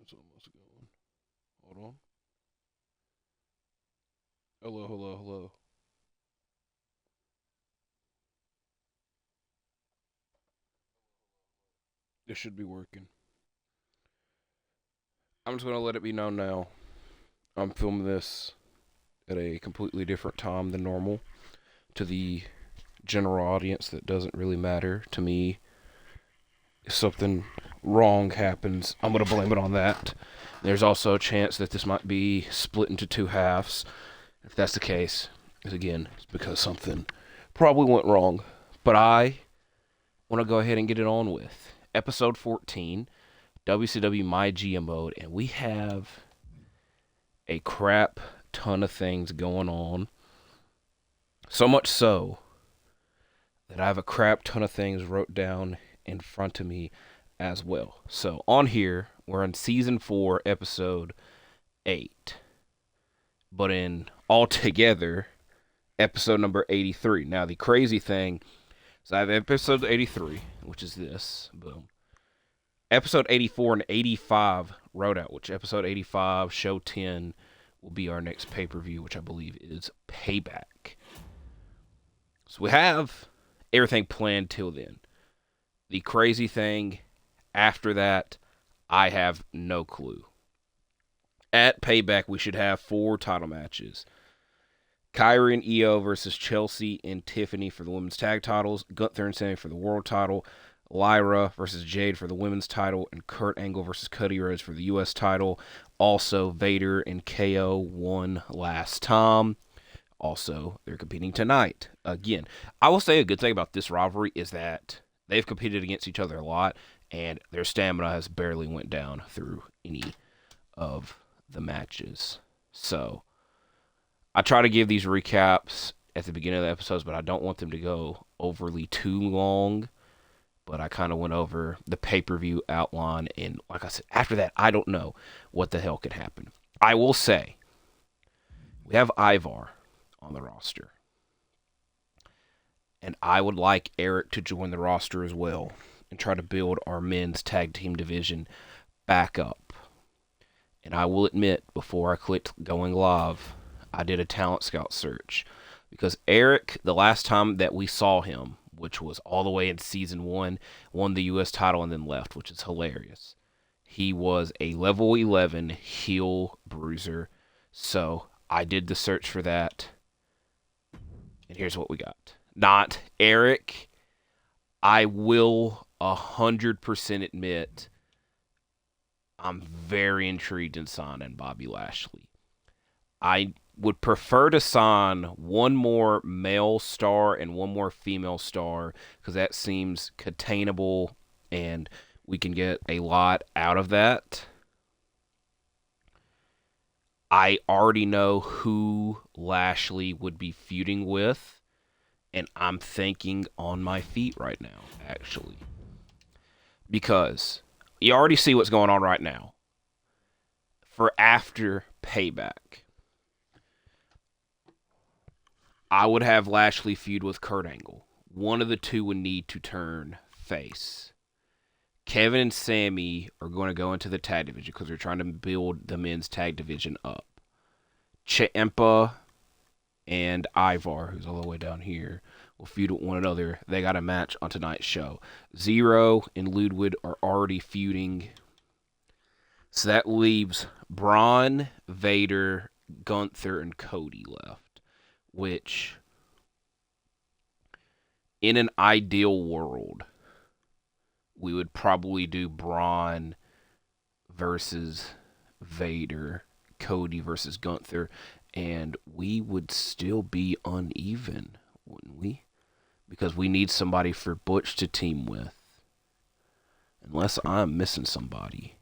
It's almost going. Hold on. Hello, hello, hello. This should be working. I'm just going to let it be known now. I'm filming this at a completely different time than normal. To the general audience, that doesn't really matter. To me, if something wrong happens, I'm going to blame it on that. There's also a chance that this might be split into two halves. If that's the case, again, it's because something probably went wrong. But I want to go ahead and get it on with. Episode 14, WCW MyGM Mode, and we have a crap ton of things going on. So much so that I have a crap ton of things wrote down in front of me as well. So on here, we're in season 4, episode 8. But in altogether, episode number 83. Now, the crazy thing is I have episode 83, which is this. Boom. Episode 84 and 85 wrote out, which episode 85, show 10, will be our next pay-per-view, which I believe is Payback. So we have everything planned till then. The crazy thing, after that, I have no clue. At Payback, we should have 4 title matches. Kyrie and Io versus Chelsea and Tiffany for the women's tag titles. Gunther and Sami for the world title. Lyra versus Jade for the women's title. And Kurt Angle versus Cody Rhodes for the U.S. title. Also, Vader and KO won last time. Also, they're competing tonight. Again, I will say a good thing about this rivalry is that they've competed against each other a lot, and their stamina has barely went down through any of the matches. So, I try to give these recaps at the beginning of the episodes, but I don't want them to go overly too long. But I kind of went over the pay-per-view outline, and like I said, after that, I don't know what the hell could happen. I will say, we have Ivar on the roster. And I would like Eric to join the roster as well and try to build our men's tag team division back up. And I will admit, before I clicked going live, I did a talent scout search. Because Eric, the last time that we saw him, which was all the way in season 1, won the U.S. title and then left, which is hilarious. He was a level 11 heel bruiser. So I did the search for that. And here's what we got. Not Eric. I will 100% admit I'm very intrigued in signing Bobby Lashley. I would prefer to sign one more male star and one more female star because that seems containable and we can get a lot out of that. I already know who Lashley would be feuding with, and I'm thinking on my feet right now, actually. Because you already see what's going on right now. For after Payback, I would have Lashley feud with Kurt Angle. One of the two would need to turn face. Kevin and Sami are going to go into the tag division because they're trying to build the men's tag division up. Ciampa and Ivar, who's all the way down here, will feud with one another. They got a match on tonight's show. Zero and Ludwig are already feuding. So that leaves Braun, Vader, Gunther, and Cody left. Which, in an ideal world, we would probably do Braun versus Vader, Cody versus Gunther, and we would still be uneven, wouldn't we? Because we need somebody for Butch to team with. Unless I'm missing somebody.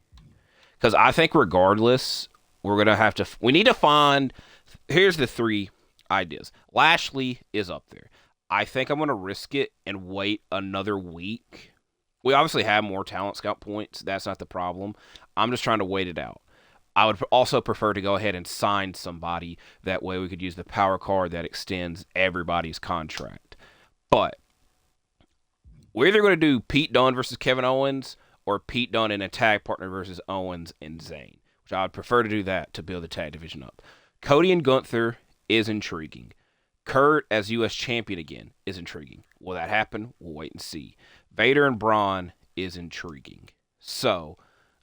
Because I think regardless, we're going to have to... We need to find... Here's the 3 ideas. Lashley is up there. I think I'm going to risk it and wait another week. We obviously have more talent scout points. That's not the problem. I'm just trying to wait it out. I would also prefer to go ahead and sign somebody. That way we could use the power card that extends everybody's contract. But we're either going to do Pete Dunne versus Kevin Owens, or Pete Dunne and a tag partner versus Owens and Zayn, which I would prefer to do that to build the tag division up. Cody and Gunther is intriguing. Kurt as U.S. champion again is intriguing. Will that happen? We'll wait and see. Vader and Braun is intriguing. So,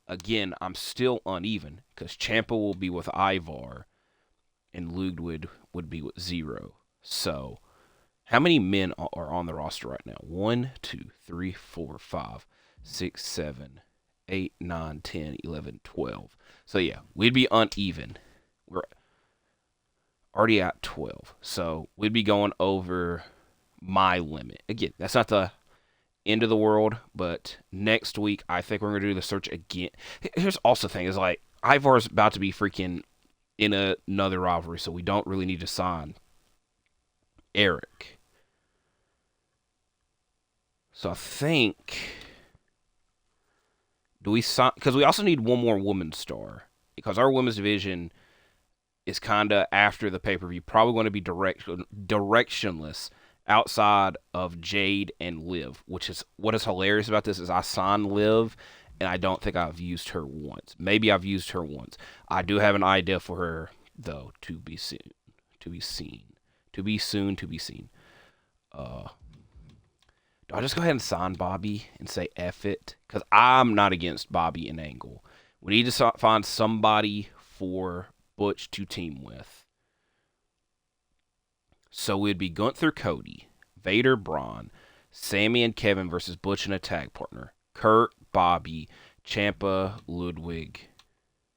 again, I'm still uneven because Ciampa will be with Ivar and Ludwig would be with Zero. So, how many men are on the roster right now? 1, 2, 3, 4, 5, 6, 7, 8, 9, 10, 11, 12. So, yeah, we'd be uneven. We're already at 12. So, we'd be going over my limit. Again, that's not the end of the world, but next week, I think we're going to do the search again. Here's also the thing, is like, Ivar's about to be freaking in another rivalry, so we don't really need to sign Eric. So I think, do we sign, because we also need one more women's star, because our women's division is kind of, after the pay-per-view, probably going to be directionless outside of Jade and Liv, which is, what is hilarious about this is I signed Liv, and I don't think I've used her once. Maybe I've used her once. I do have an idea for her, though, to be soon. To be seen. To be soon, to be seen. Do I just go ahead and sign Bobby and say F it? Because I'm not against Bobby and Angle. We need to find somebody for Butch to team with. So it'd be Gunther, Cody, Vader, Braun, Sami and Kevin versus Butch and a tag partner. Kurt, Bobby, Ciampa, Ludwig.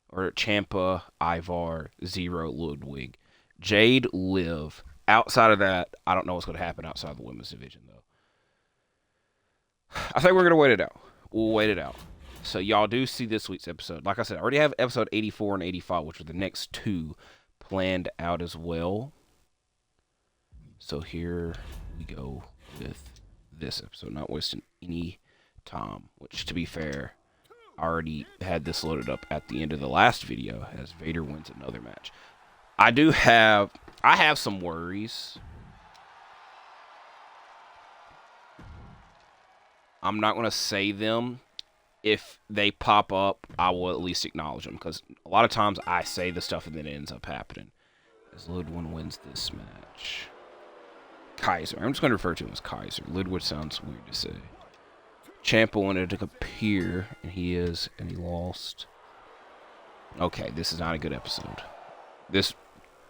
Or Ciampa, Ivar, Zero, Ludwig. Jade, Liv. Outside of that, I don't know what's going to happen outside the women's division, though. I think we're going to wait it out. We'll wait it out. So y'all do see this week's episode. Like I said, I already have episode 84 and 85, which are the next two planned out as well. So here we go with this episode. Not wasting any time, which, to be fair, I already had this loaded up at the end of the last video as Vader wins another match. I have some worries. I'm not going to say them. If they pop up, I will at least acknowledge them, because a lot of times I say the stuff and then it ends up happening. As Ludwig wins this match. Kaiser. I'm just going to refer to him as Kaiser. Ludwig sounds weird to say. Ciampa wanted to appear, and he lost. Okay, this is not a good episode. This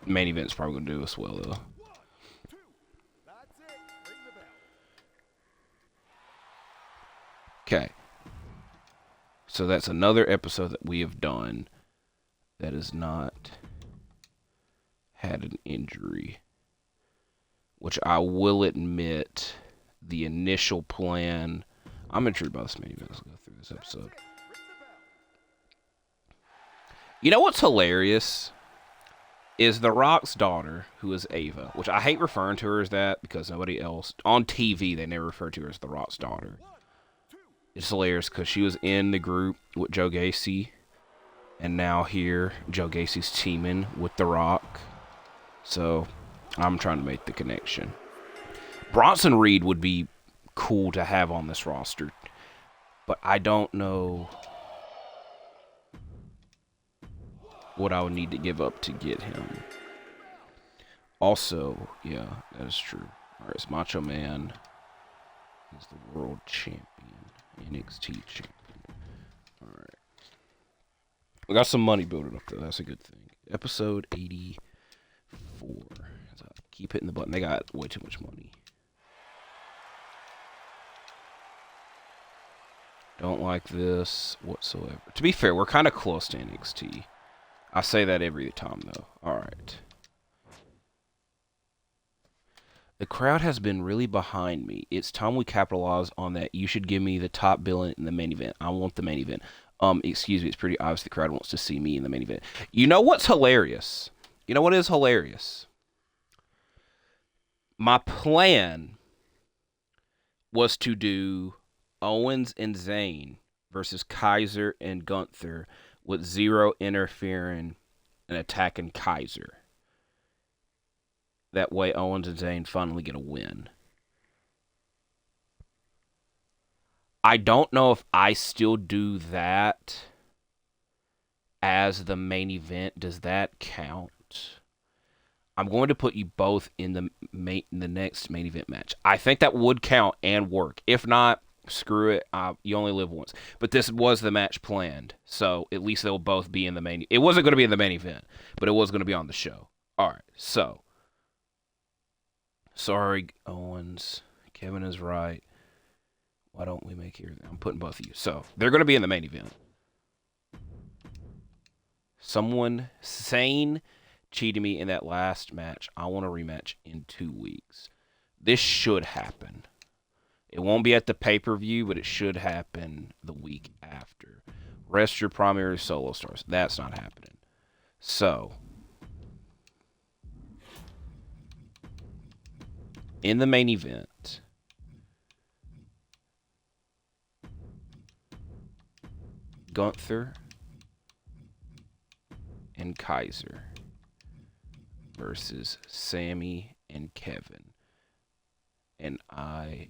main event is probably going to do us well, though. Okay. So that's another episode that we have done that has not had an injury. Which I will admit, the initial plan... I'm intrigued by this main event. Let's go through this episode. You know what's hilarious? Is The Rock's daughter, who is Ava, which I hate referring to her as that because nobody else... On TV, they never refer to her as The Rock's daughter. It's hilarious because she was in the group with Joe Gacy, and now here, Joe Gacy's teaming with The Rock. So, I'm trying to make the connection. Bronson Reed would be cool to have on this roster, but I don't know what I would need to give up to get him. Also, yeah, that is true. Alright, it's Macho Man. He's the world champion. NXT champion. Alright. We got some money building up, though. That's a good thing. Episode 84. Keep hitting the button. They got way too much money. Don't like this whatsoever. To be fair, we're kind of close to NXT. I say that every time, though. Alright. The crowd has been really behind me. It's time we capitalize on that. You should give me the top billing in the main event. I want the main event. Excuse me, it's pretty obvious the crowd wants to see me in the main event. You know what's hilarious? You know what is hilarious? My plan was to do Owens and Zayn versus Kaiser and Gunther with Zero interfering and attacking Kaiser. That way Owens and Zayn finally get a win. I don't know if I still do that as the main event. Does that count? I'm going to put you both in the next main event match. I think that would count and work. If not, screw it. You only live once. But this was the match planned, so at least they'll both be in the main. It wasn't going to be in the main event, but it was going to be on the show. All right. So, sorry, Owens. Kevin is right. Why don't we make here? I'm putting both of you. So they're going to be in the main event. Someone sane cheated me in that last match. I want a rematch in 2 weeks. This should happen. It won't be at the pay-per-view, but it should happen the week after. Rest your primary solo stars. That's not happening. So, in the main event, Gunther and Kaiser versus Sami and Kevin. And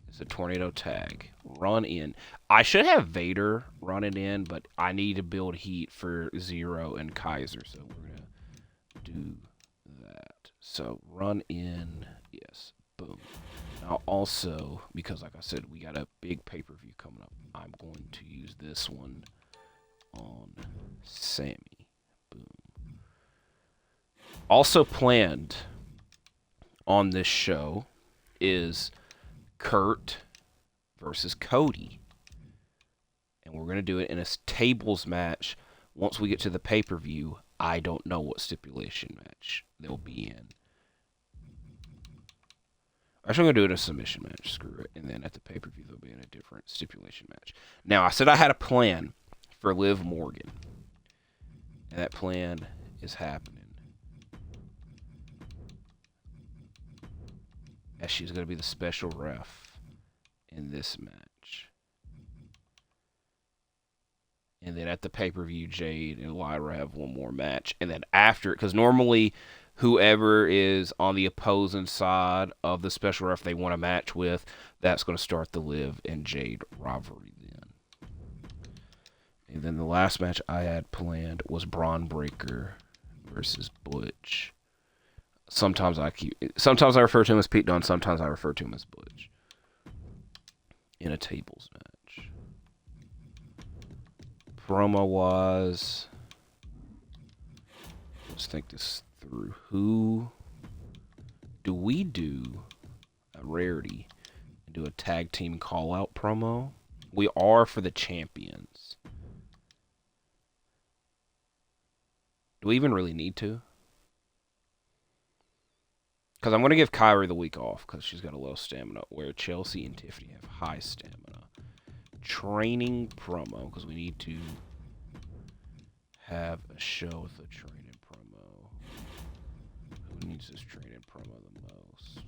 it's a tornado tag. Run in. I should have Vader running in, but I need to build heat for Zero and Kaiser, so we're going to do that. So run in. Yes. Boom. Now also, because like I said, we got a big pay-per-view coming up, I'm going to use this one on Sami. Boom. Also planned on this show is Kurt versus Cody. And we're going to do it in a tables match. Once we get to the pay-per-view, I don't know what stipulation match they'll be in. Actually, I'm going to do it in a submission match. Screw it. And then at the pay-per-view, they'll be in a different stipulation match. Now, I said I had a plan for Liv Morgan. And that plan is happening. As she's going to be the special ref in this match. And then at the pay-per-view, Jade and Lyra have one more match. And then after, because normally whoever is on the opposing side of the special ref they want to match with, that's going to start the Liv and Jade rivalry then. And then the last match I had planned was Braun Breaker versus Butch. Sometimes I refer to him as Pete Dunne, sometimes I refer to him as Butch. In a tables match. Promo-wise, let's think this through. Who do we do a rarity and do a tag team call-out promo? We are for the champions. Do we even really need to? Because I'm going to give Kyrie the week off because she's got a low stamina, where Chelsea and Tiffany have high stamina. Training promo, because we need to have a show with a training promo. Who needs this training promo the most?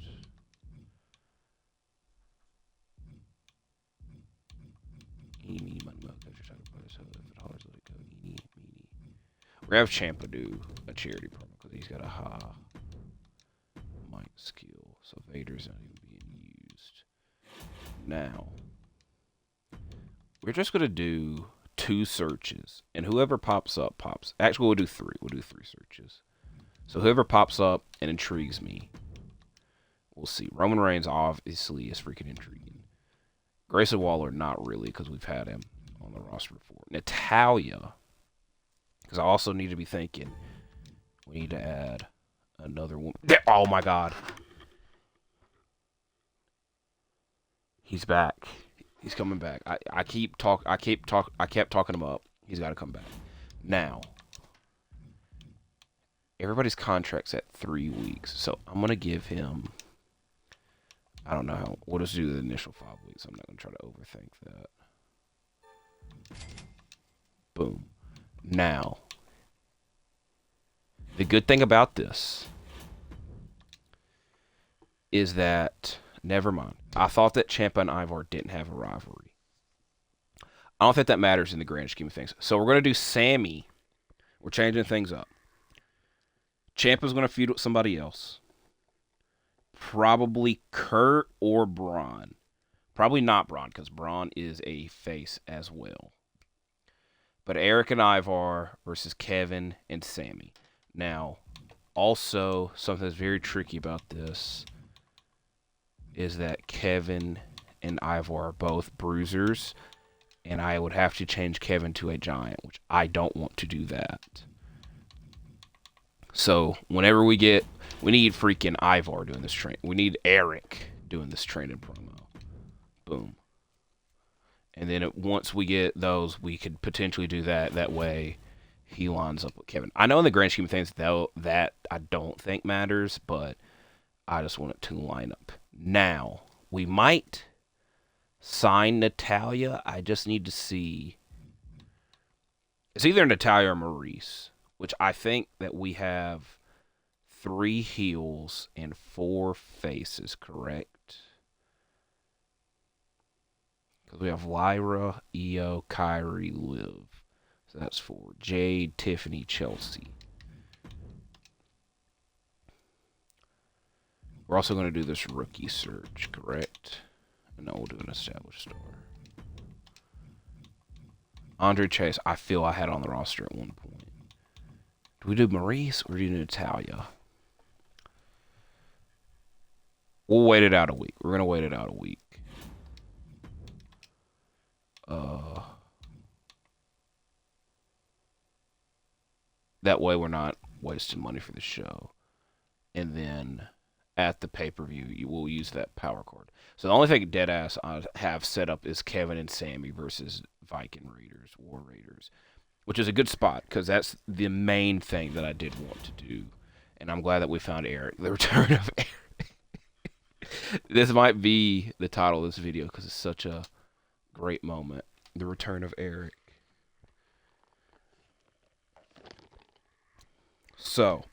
Eeny, meeny, miny, mo, catch your title players, so if it hollers, let it go. Eeny, meeny. We're going to have Ciampa do a charity promo because he's got a high mic skill, so Vader's not even being used. Now, we're just going to do 2 searches, and whoever pops up, pops. Actually, we'll do 3. We'll do 3 searches. So whoever pops up and intrigues me, we'll see. Roman Reigns, obviously, is freaking intriguing. Grayson Waller, not really, because we've had him on the roster before. Natalya, because I also need to be thinking, we need to add another woman. Oh my God. He's back. He's coming back. I kept talking him up. He's got to come back. Now, everybody's contract's at 3 weeks, so I'm going to give him, I don't know how, we'll just do the initial 5 weeks. I'm not going to try to overthink that. Boom. Now, the good thing about this is that, never mind. I thought that Ciampa and Ivar didn't have a rivalry. I don't think that matters in the grand scheme of things. So we're going to do Sami. We're changing things up. Ciampa's going to feud with somebody else. Probably Kurt or Braun. Probably not Braun, because Braun is a face as well. But Eric and Ivar versus Kevin and Sami. Now, also, something that's very tricky about this is that Kevin and Ivar are both bruisers, and I would have to change Kevin to a giant, which I don't want to do that. So, whenever we need freaking Ivar doing this train. We need Eric doing this training promo. Boom. And then once we get those, we could potentially do that. That way, he lines up with Kevin. I know in the grand scheme of things, though, that I don't think matters, but I just want it to line up. Now, we might sign Natalya. I just need to see. It's either Natalya or Maurice, which I think that we have 3 heels and 4 faces, correct? Because we have Lyra, Io, Kyrie, Liv. So that's 4. Jade, Tiffany, Chelsea. We're also going to do this rookie search, correct? And then we'll do an established star. Andre Chase, I feel I had on the roster at one point. Do we do Maurice or do we do Natalya? We'll wait it out a week. We're going to wait it out a week. That way we're not wasting money for the show. And then at the pay-per-view, you will use that power card. So the only thing deadass I have set up is Kevin and Sami versus Viking Raiders, War Raiders, which is a good spot because that's the main thing that I did want to do. And I'm glad that we found Eric, the return of Eric. This might be the title of this video because it's such a great moment. The return of Eric. So,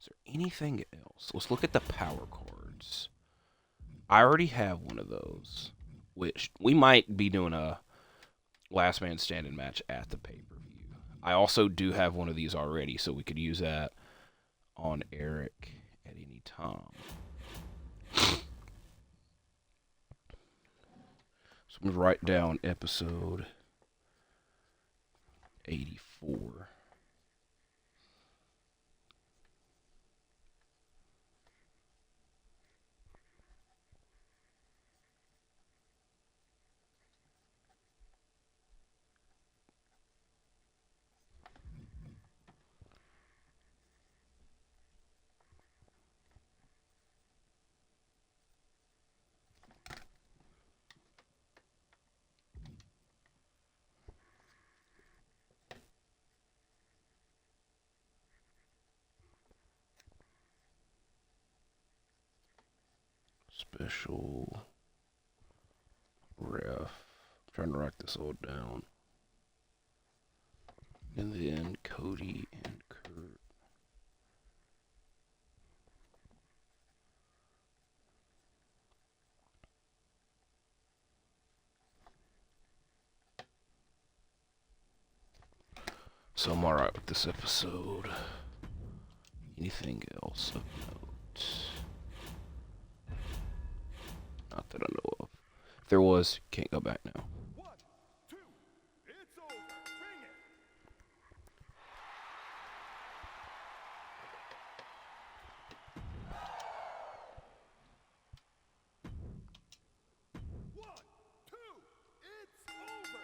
is there anything else? Let's look at the power cards. I already have one of those, which we might be doing a last man standing match at the pay-per-view. I also do have one of these already, so we could use that on Eric at any time. So I'm going to write down episode 84. Special ref. I'm trying to write this all down. And then Cody and Kurt. So I'm alright with this episode. Anything else of note? Not that I know of. If there was, can't go back now. 1, 2, it's over. Bring it. One, two, it's over.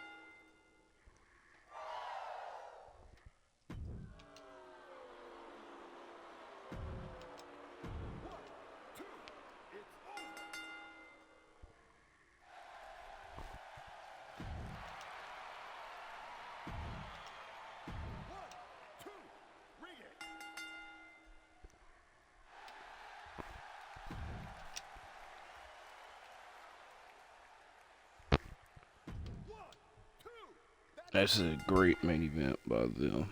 This is a great main event by them.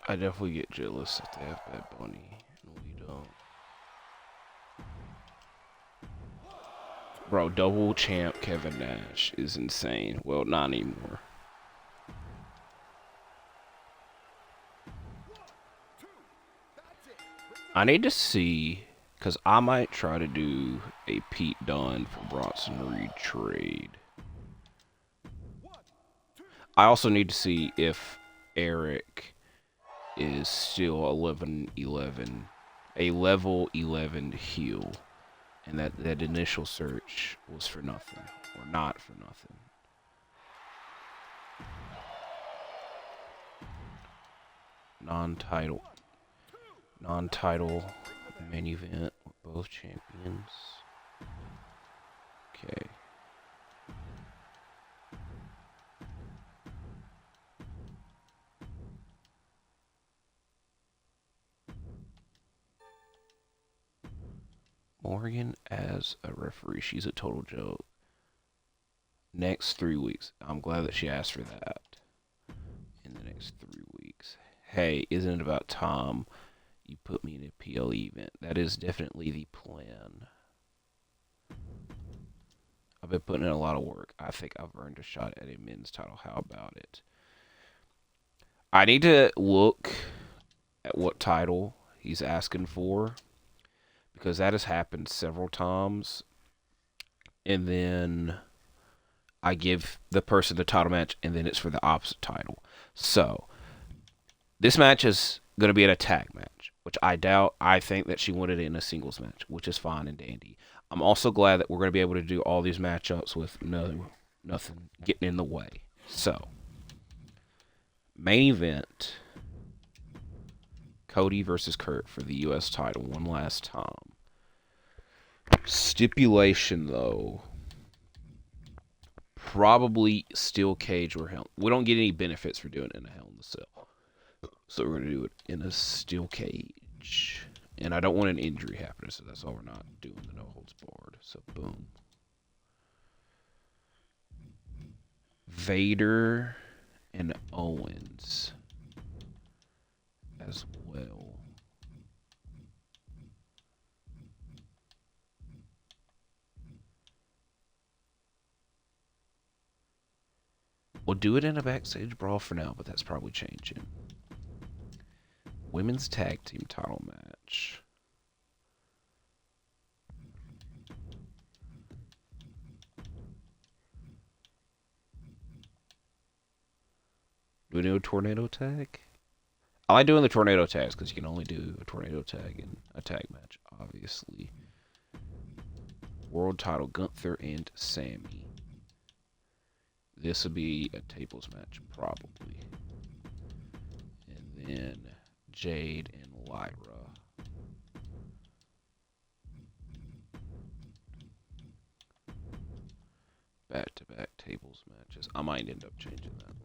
I definitely get jealous if they have Bad Bunny and we don't. Bro, double champ Kevin Nash is insane. Well, not anymore. I need to see, because I might try to do a Pete Dunne for Bronson Reed trade. I also need to see if Eric is still 11-11, a level 11 heel, and that initial search was for nothing, or not for nothing. Non-title main event with both champions. Okay. Morgan as a referee. She's a total joke. Next 3 weeks. I'm glad that she asked for that. In the next 3 weeks. Hey, isn't it about time you put me in a PLE event? That is definitely the plan. I've been putting in a lot of work. I think I've earned a shot at a men's title. How about it? I need to look at what title he's asking for, because that has happened several times. And then I give the person the title match, and then it's for the opposite title. So, this match is going to be a tag match, which I doubt. I think that she wanted it in a singles match, which is fine and dandy. I'm also glad that we're going to be able to do all these matchups with nothing getting in the way. So, main event, Cody versus Kurt for the U.S. title one last time. Stipulation, though, probably steel cage or hell. We don't get any benefits for doing it in a Hell in the Cell. So we're going to do it in a steel cage. And I don't want an injury happening, so that's why we're not doing the no holds barred. So boom. Vader and Owens as well. We'll do it in a backstage brawl for now, but that's probably changing. Women's tag team title match. Do we do a tornado tag? I like doing the tornado tags because you can only do a tornado tag in a tag match, obviously. World title, Gunther and Sami. This would be a tables match, probably. And then Jade and Lyra. Back-to-back tables matches. I might end up changing that one.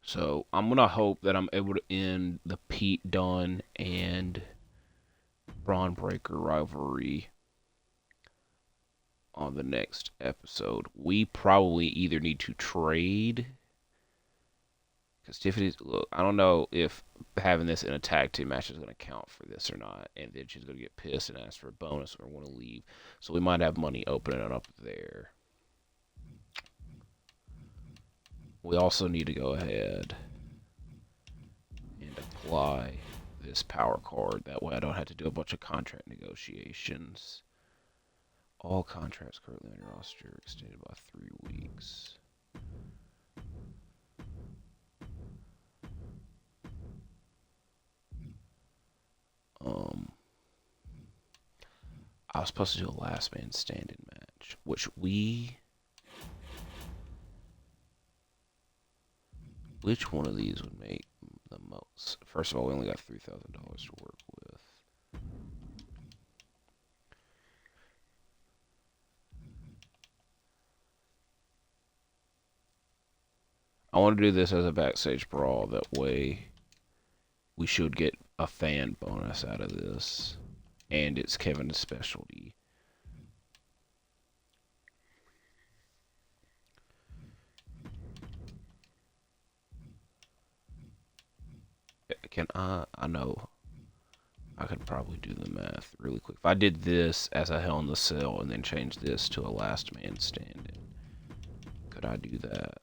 So I'm going to hope that I'm able to end the Pete Dunne and Braun Breaker rivalry on the next episode. We probably either need to trade, because Tiffany's, look, I don't know if having this in a tag team match is going to count for this or not, and then she's going to get pissed and ask for a bonus or want to leave. So we might have money opening it up there. We also need to go ahead and apply this power card. That way I don't have to do a bunch of contract negotiations. All contracts currently on your roster extended by 3 weeks. I was supposed to do a last man standing match, which we Which one of these would make the most? First of all, we only got $3,000 to work with. I want to do this as a backstage brawl. That way, we should get a fan bonus out of this. And it's Kevin's specialty. Can I know I could probably do the math really quick. If I did this as a Hell in the Cell and then changed this to a Last Man Standing, could I do that?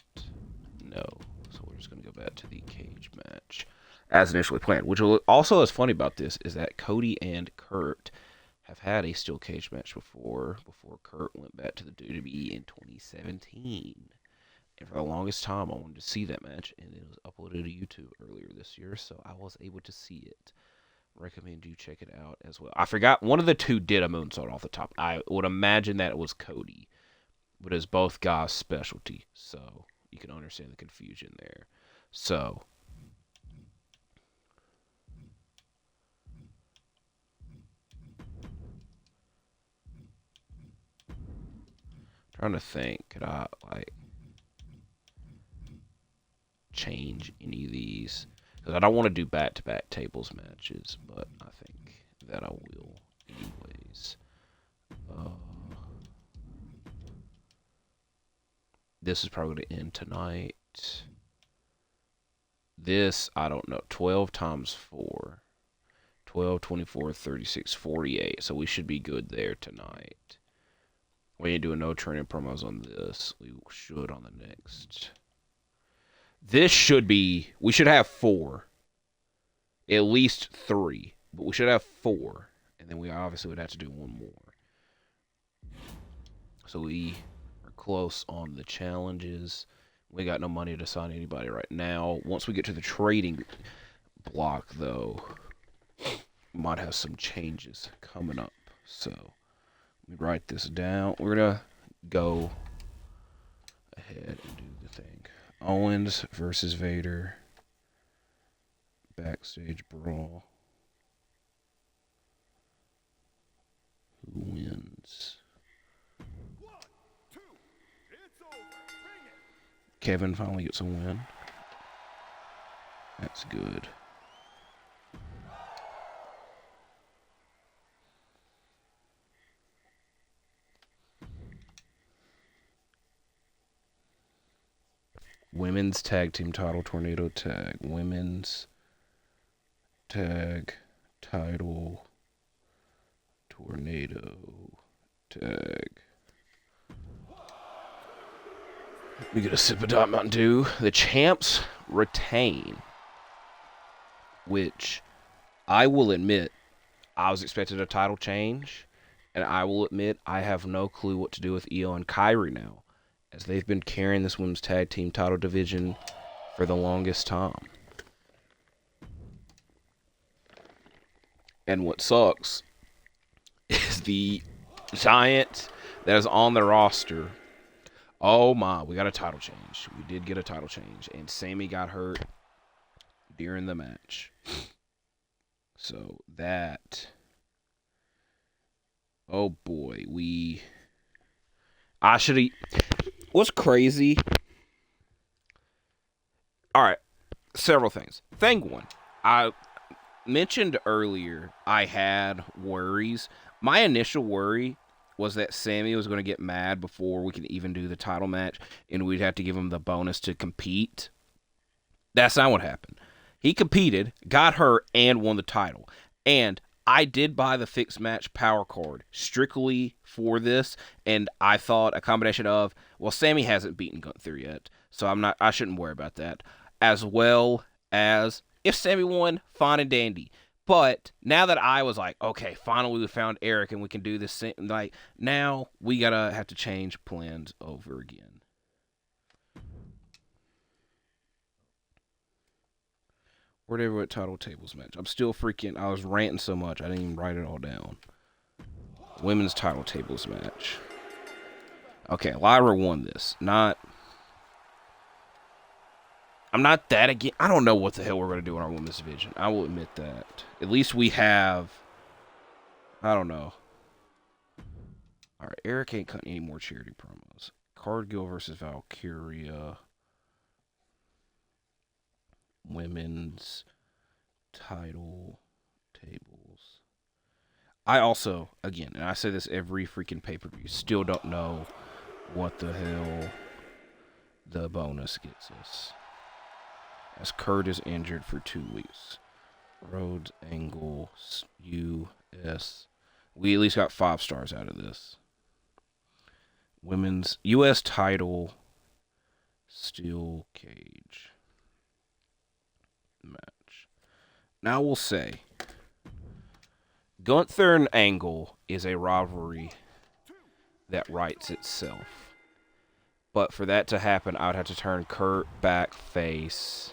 No. So we're just going to go back to the cage match as initially planned. Which also is funny about this is that Cody and Kurt have had a steel cage match before Kurt went back to the WWE in 2017. And for the longest time, I wanted to see that match, and it was uploaded to YouTube earlier this year, so I was able to see it. Recommend you check it out as well. I forgot, one of the two did a moonsault off the top. I would imagine that it was Cody, but it's both guys' specialty, so you can understand the confusion there. So, trying to think, could I, like, change any of these? Because I don't want to do back-to-back tables matches, but I think that I will anyways. This is probably going to end tonight. This, I don't know, 12 times 4. 12, 24, 36, 48. So we should be good there tonight. We ain't doing no training promos on this. We should on the next. This should be, we should have 4. At least 3. But we should have 4. And then we obviously would have to do one more. So we are close on the challenges. We got no money to sign anybody right now. Once we get to the trading block, though, we might have some changes coming up. So let me write this down. We're going to go ahead and do the thing. Owens versus Vader. Backstage brawl. Who wins? 1, 2, it's over. Bring it. Kevin finally gets a win. That's good. Women's tag team title tornado tag. Women's tag title tornado tag. We get a sip of Diet Mountain Dew. The champs retain, which I will admit I was expecting a title change, and I will admit I have no clue what to do with Io and Kairi now, as they've been carrying this women's tag team title division for the longest time. And what sucks is the giant that is on the roster. Oh my, we got a title change. We did get a title change. And Sami got hurt during the match. So that... Oh boy, I should have... What's crazy... Alright, several things. Thing one, I mentioned earlier I had worries. My initial worry was that Sami was going to get mad before we could even do the title match, and we'd have to give him the bonus to compete. That's not what happened. He competed, got hurt, and won the title. And I did buy the fixed match power card strictly for this, and I thought a combination of, well, Sami hasn't beaten Gunther yet, so I shouldn't worry about that. As well as, if Sami won, fine and dandy. But now that I was like, okay, finally we found Eric and we can do this, like, now we gotta have to change plans over again. Whatever at title tables match. I'm still freaking, I was ranting so much, I didn't even write it all down. Women's title tables match. Okay, Lyra won this. I'm not that again. I don't know what the hell we're going to do in our women's division. I will admit that. At least we have. I don't know. All right, Eric ain't cutting any more charity promos. Cargill versus Valkyria. Women's title tables. I also, again, and I say this every freaking pay-per-view, still don't know what the hell the bonus gets us. As Kurt is injured for 2 weeks. Rhodes, Angle, U.S. We at least got 5 stars out of this. Women's U.S. title steel cage match. Now we'll say Gunther and Angle is a rivalry that writes itself. But for that to happen, I would have to turn Kurt back face.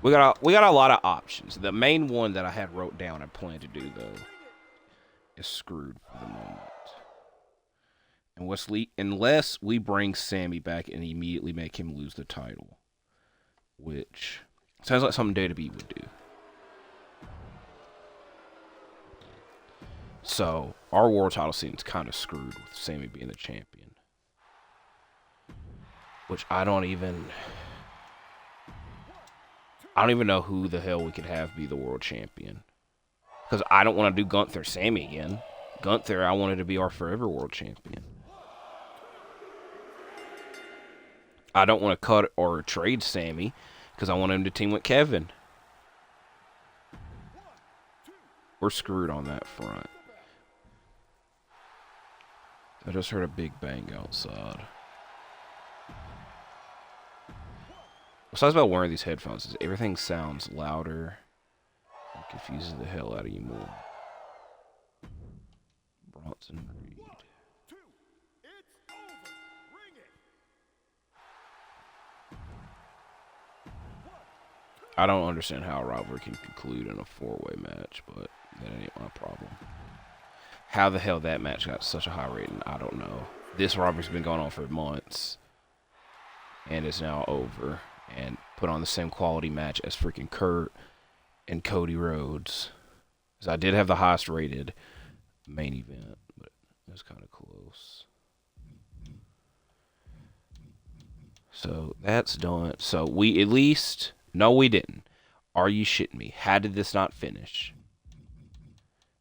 We got a lot of options. The main one that I had wrote down and planned to do though is screwed for the moment. And unless we bring Sami back and immediately make him lose the title, which sounds like something WWE would do. So our world title scene is kind of screwed with Sami being the champion, which I don't even know who the hell we could have be the world champion. Because I don't want to do Gunther Sami again. Gunther, I wanted to be our forever world champion. I don't want to cut or trade Sami because I want him to team with Kevin. We're screwed on that front. I just heard a big bang outside. What's nice about wearing these headphones is everything sounds louder. It confuses the hell out of you more. Bronson Reed. I don't understand how a rivalry can conclude in a 4-way match, but that ain't my problem. How the hell that match got such a high rating, I don't know. This rivalry's been going on for months, and is now over, and put on the same quality match as freaking Kurt and Cody Rhodes. Because I did have the highest rated main event, but it was kind of close. So that's done. So we at least... No, we didn't. Are you shitting me? How did this not finish?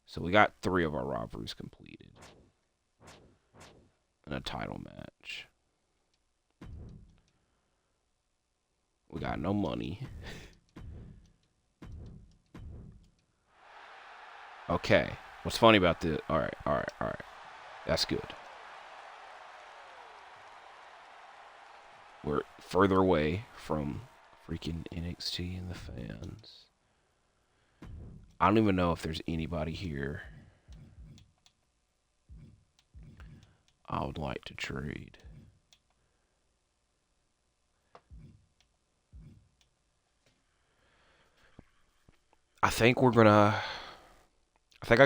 So we got 3 of our rivalries completed. And a title match. We got no money. Okay. What's funny about this? Alright. That's good. We're further away from freaking NXT and the fans. I don't even know if there's anybody here I would like to trade. I think I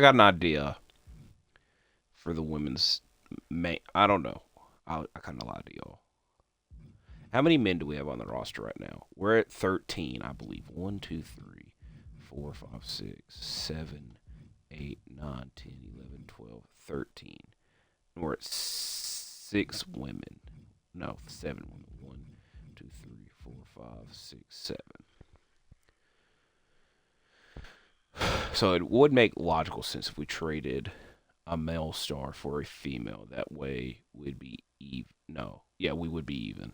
got an idea for the women's main. I don't know. I kind of lied to y'all. How many men do we have on the roster right now? We're at 13, I believe. 1, 2, 3, 4, 5, 6, 7, 8, 9, 10, 11, 12, 13. And we're at 6 women. No, 7 women. 1, 2, 3, 4, 5, 6, 7. So it would make logical sense if we traded a male star for a female. That way we'd be even. No. Yeah, we would be even.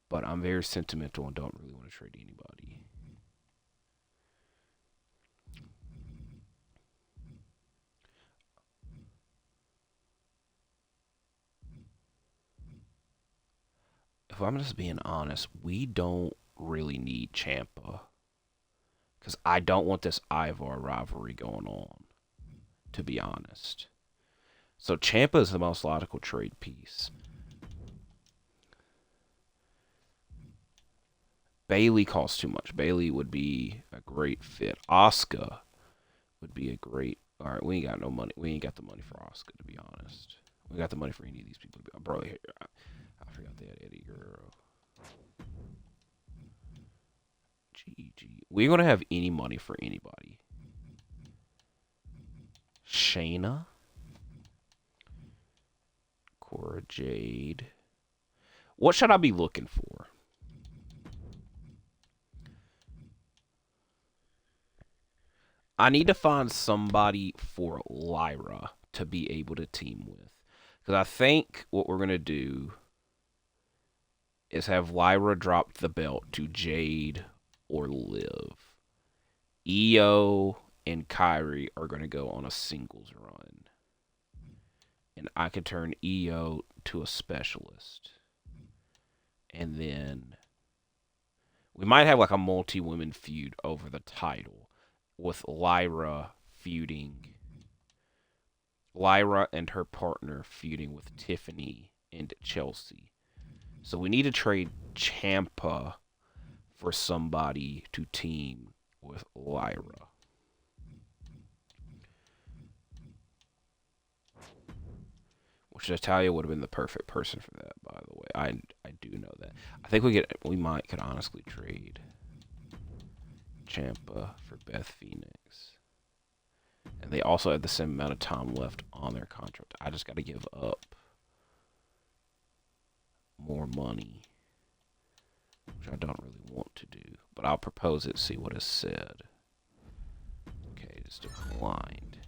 But I'm very sentimental and don't really want to trade anybody. If I'm just being honest, we don't really need Ciampa. Because I don't want this Ivar rivalry going on, to be honest. So Ciampa is the most logical trade piece. Bayley costs too much. Bayley would be a great fit. Asuka would be a great... Alright, we ain't got no money. We ain't got the money for Asuka, to be honest. We got the money for any of these people to be... Bro, I forgot they had Eddie Guerrero. GG. We ain't gonna have any money for anybody. Shayna. Cora Jade. What should I be looking for? I need to find somebody for Lyra to be able to team with. Because I think what we're going to do is have Lyra drop the belt to Jade or Liv. Io and Kyrie are going to go on a singles run. And I can turn Io to a specialist. And then we might have like a multi-women feud over the title with Lyra and her partner feuding with Tiffany and Chelsea. So we need to trade Ciampa for somebody to team with Lyra. Which Natalia would have been the perfect person for that, by the way. I do know that. I think we could honestly trade Ciampa for Beth Phoenix. And they also have the same amount of time left on their contract. I just got to give up more money, which I don't really want to do. But I'll propose it, see what is said. Okay, it's declined.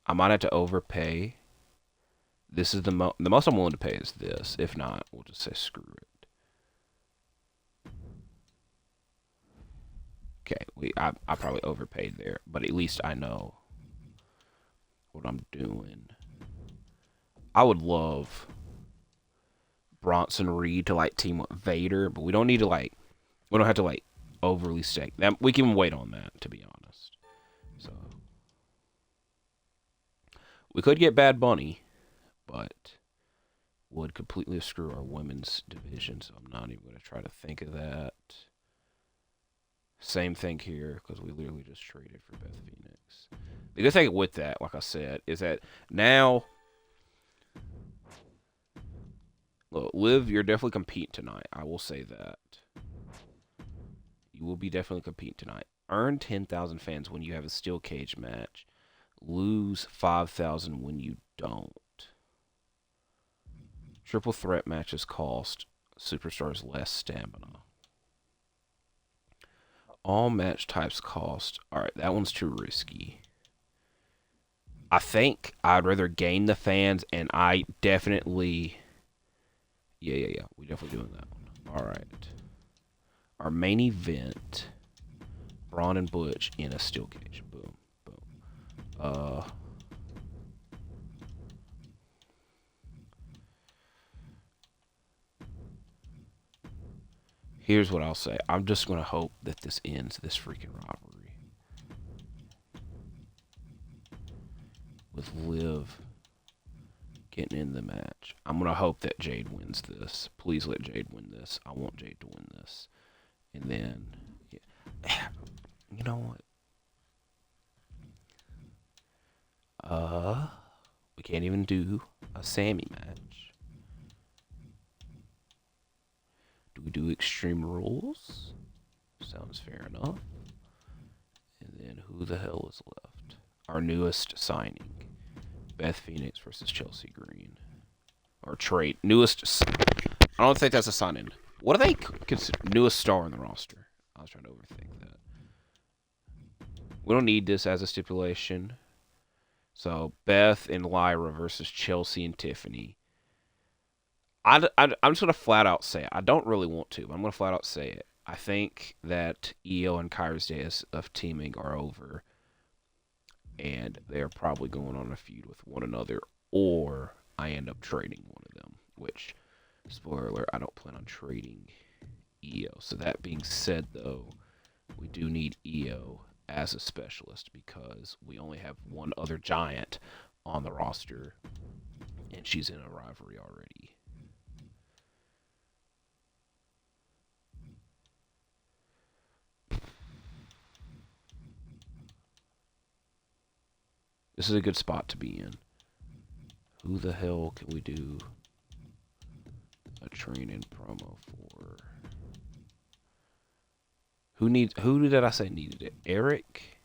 I might have to overpay. This is the most I'm willing to pay is this. If not, we'll just say screw it. Okay, I probably overpaid there, but at least I know what I'm doing. I would love Bronson Reed to like team with Vader, but we don't need to we don't have to overly stake that. We can wait on that, to be honest. So we could get Bad Bunny, but would completely screw our women's division, so I'm not even going to try to think of that. Same thing here, because we literally just traded for Beth Phoenix. The good thing with that, like I said, is that now, look, Liv, you're definitely competing tonight. I will say that. You will be definitely competing tonight. Earn 10,000 fans when you have a steel cage match. Lose 5,000 when you don't. Triple threat matches cost superstars less stamina. All match types cost. Alright, that one's too risky. I think I'd rather gain the fans, and I definitely... Yeah. We definitely doing that one. Alright. Our main event. Braun and Butch in a steel cage. Boom. Here's what I'll say. I'm just going to hope that this ends this freaking rivalry. With Liv getting in the match. I'm going to hope that Jade wins this. Please let Jade win this. I want Jade to win this. And then, yeah. You know what? We can't even do a Sami match. Do we do Extreme Rules? Sounds fair enough. And then who the hell is left? Our newest signing. Beth Phoenix versus Chelsea Green. Or trade. Newest... I don't think that's a sign-in. What do they consider newest star in the roster? I was trying to overthink that. We don't need this as a stipulation. So, Beth and Lyra versus Chelsea and Tiffany. I'm just going to flat out say it. I don't really want to, but I'm going to flat out say it. I think that Io and Kyrie's days of teaming are over. And they're probably going on a feud with one another. Or I end up trading one of them. Which, spoiler alert, I don't plan on trading Io. So that being said, though, we do need Io as a specialist. Because we only have one other giant on the roster. And she's in a rivalry already. This is a good spot to be in. Who the hell can we do a training promo for? Who did I say needed it? Eric?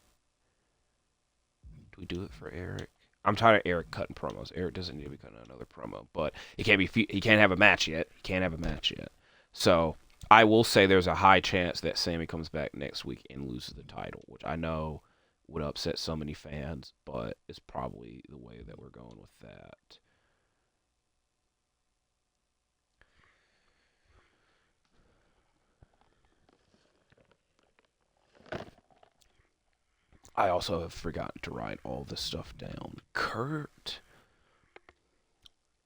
Do we do it for Eric? I'm tired of Eric cutting promos. Eric doesn't need to be cutting another promo, but he can't have a match yet. He can't have a match yet. So I will say there's a high chance that Sami comes back next week and loses the title, which I know would upset so many fans, but it's probably the way that we're going with that. I also have forgotten to write all this stuff down. Kurt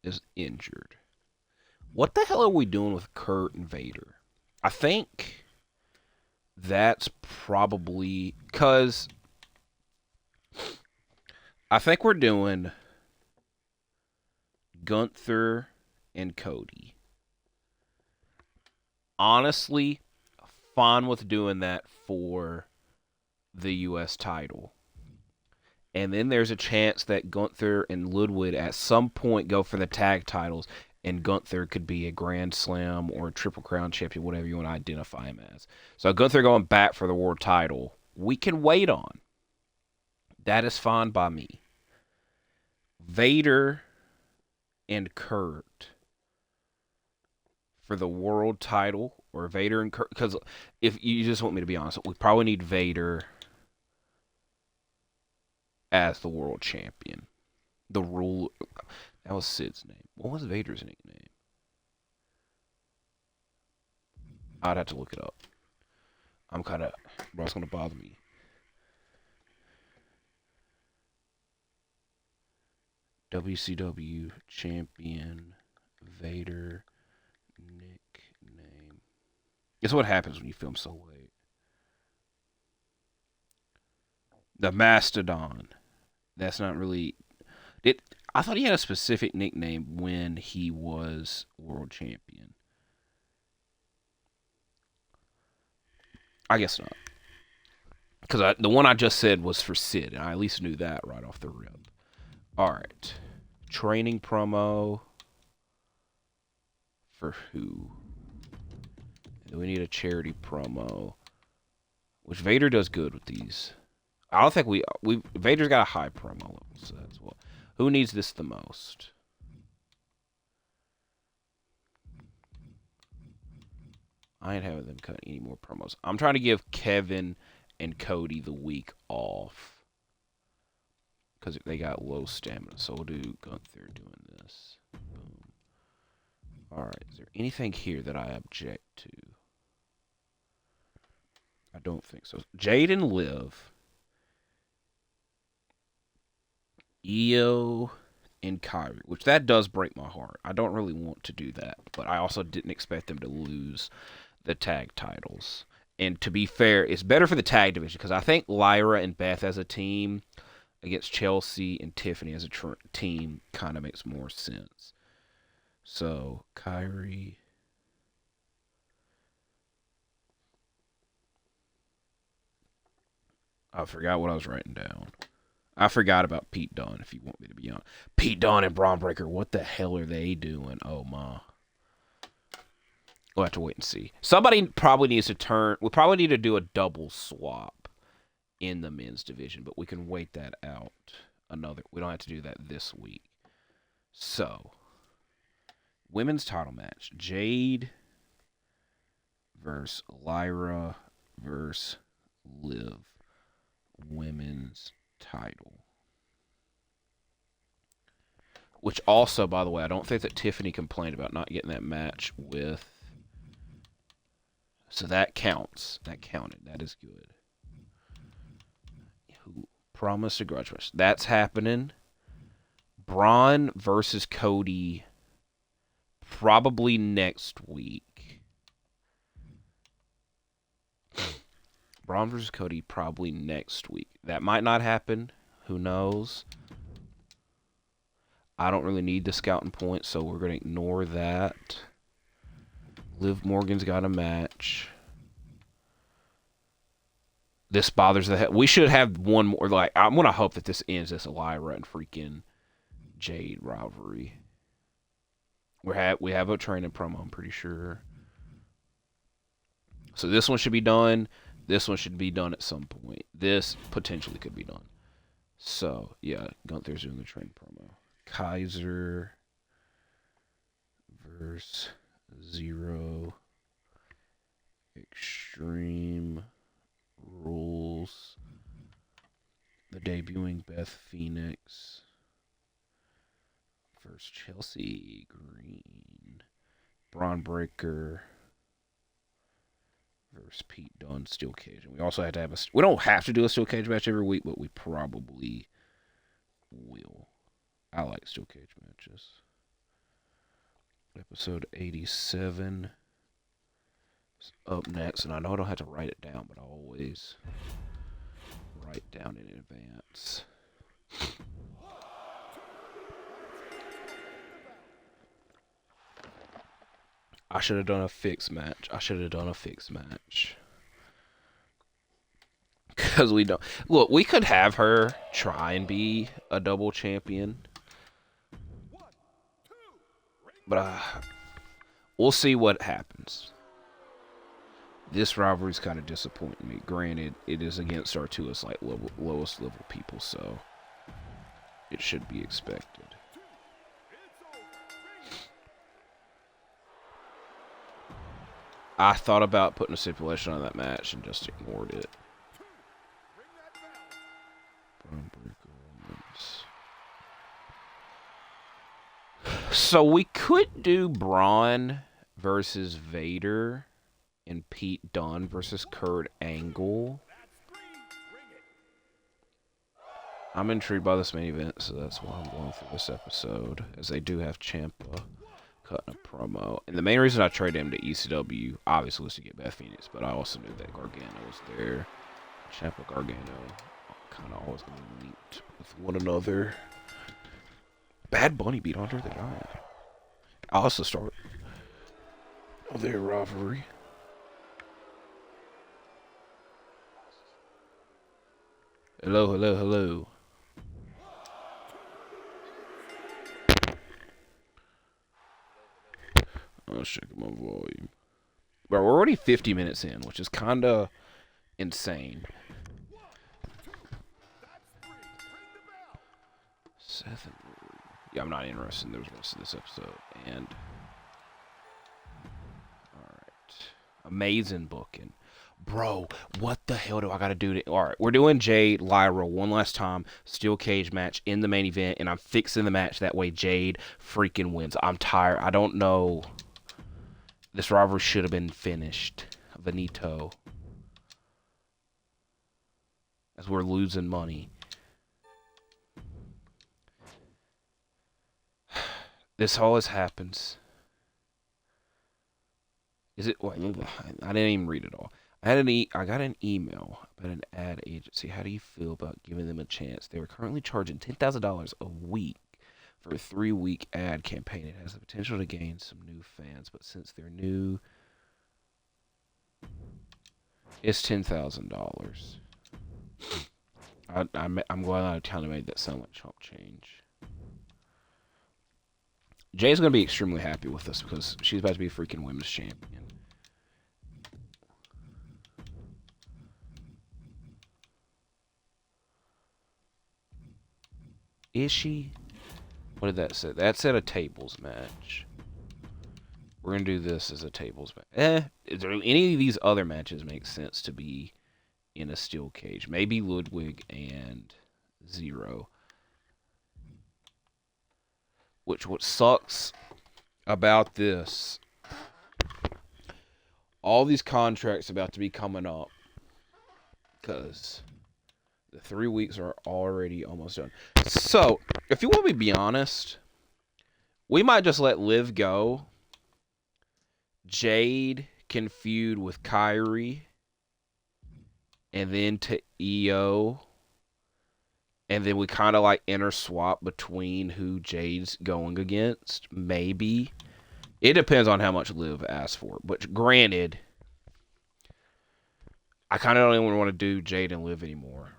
is injured. What the hell are we doing with Kurt and Vader? I think that's probably because I think we're doing Gunther and Cody. Honestly, fine with doing that for the U.S. title. And then there's a chance that Gunther and Ludwig at some point go for the tag titles, and Gunther could be a Grand Slam or a Triple Crown champion, whatever you want to identify him as. So Gunther going back for the world title, we can wait on. That is fine by me. Vader and Kurt for the world title, or Vader and Kurt, because if you just want me to be honest, we probably need Vader as the world champion. The rule, that was Sid's name. What was Vader's nickname? I'd have to look it up. I'm kind of, bro, it's going to bother me. WCW champion Vader nickname. It's what happens when you film so late. The Mastodon. That's not really. I thought he had a specific nickname when he was world champion. I guess not. Because the one I just said was for Sid, and I at least knew that right off the rip. Alright. Training promo. For who? We need a charity promo. Which Vader does good with these. I don't think we Vader's got a high promo level, so that's what. Who needs this the most? I ain't having them cut any more promos. I'm trying to give Kevin and Cody the week off because they got low stamina. So we'll do Gunther doing this. Boom. All right. Is there anything here that I object to? I don't think so. Jade and Liv. Io and Kyrie, which that does break my heart. I don't really want to do that, but I also didn't expect them to lose the tag titles. And to be fair, it's better for the tag division because I think Lyra and Beth as a team against Chelsea and Tiffany as a team kind of makes more sense. So, Kyrie. I forgot what I was writing down. I forgot about Pete Dunne, if you want me to be honest. Pete Dunne and Braun Breaker, what the hell are they doing? Oh, my. We'll have to wait and see. Somebody probably needs to turn. We probably need to do a double swap in the men's division, but we can wait that out. We don't have to do that this week. So, women's title match. Jade versus Lyra versus Liv. Women's title. Which also, by the way, I don't think that Tiffany complained about not getting that match with. So that counts. That counted. That is good. Who promised a grudge match? That's happening. Braun versus Cody probably next week. Braun versus Cody probably next week. That might not happen. Who knows? I don't really need the scouting points, so we're going to ignore that. Liv Morgan's got a match. This bothers the hell. We should have one more. Like, I'm going to hope that this ends this Lyra and freaking Jade rivalry. We have a training promo, I'm pretty sure. So this one should be done. This one should be done at some point. This potentially could be done. So, yeah, Gunther's doing the train promo. Kaiser versus Zero Extreme Rules. The debuting Beth Phoenix versus Chelsea Green. Braun Breaker versus Pete Dunne Steel Cage. And we also had to have we don't have to do a Steel Cage match every week, but we probably will. I like Steel Cage matches. Episode 87 is up next, and I know I don't have to write it down, but I always write down in advance. I should have done a fixed match. Because we don't. Look, we could have her try and be a double champion. But we'll see what happens. This rivalry's kind of disappointing me. Granted, it is against our two lowest level people, so it should be expected. I thought about putting a stipulation on that match and just ignored it. So we could do Braun versus Vader and Pete Dunne versus Kurt Angle. I'm intrigued by this main event, so that's why I'm going through this episode, as they do have Ciampa cutting a promo. And the main reason I traded him to ECW, obviously, was to get Beth Phoenix, but I also knew that Gargano was there. Ciampa, Gargano, kind of always going to be linked with one another. Bad Bunny beat Andre the Giant. I also start their rivalry. Hello. Let's check my volume. Bro, we're already 50 minutes in, which is kind of insane. Seth and yeah, I'm not interested in the rest of this episode. And alright. Amazing booking. Bro, what the hell do I gotta do to... Alright, we're doing Jade, Lyra one last time. Steel cage match in the main event. And I'm fixing the match. That way Jade freaking wins. I'm tired. I don't know. This rivalry should have been finished. Benito. As we're losing money. This always happens. Is it? Wait, I didn't even read it all. I got an email about an ad agency. How do you feel about giving them a chance? They were currently charging $10,000 a week for a 3-week ad campaign. It has the potential to gain some new fans, but since they're new, it's $10,000. I'm glad I kind of made that sound like chump change. Jay's going to be extremely happy with us because she's about to be a freaking women's champion. Is she? What did that say? That said a tables match. We're going to do this as a tables match. Is there any of these other matches make sense to be in a steel cage? Maybe Ludwig and Zero. What sucks about this, all these contracts about to be coming up, because the 3 weeks are already almost done. So, if you want me to be honest, we might just let Liv go. Jade can feud with Kyrie, and then to EO. And then we kind of like interswap between who Jade's going against. Maybe. It depends on how much Liv asks for. But granted, I kind of don't even want to do Jade and Liv anymore.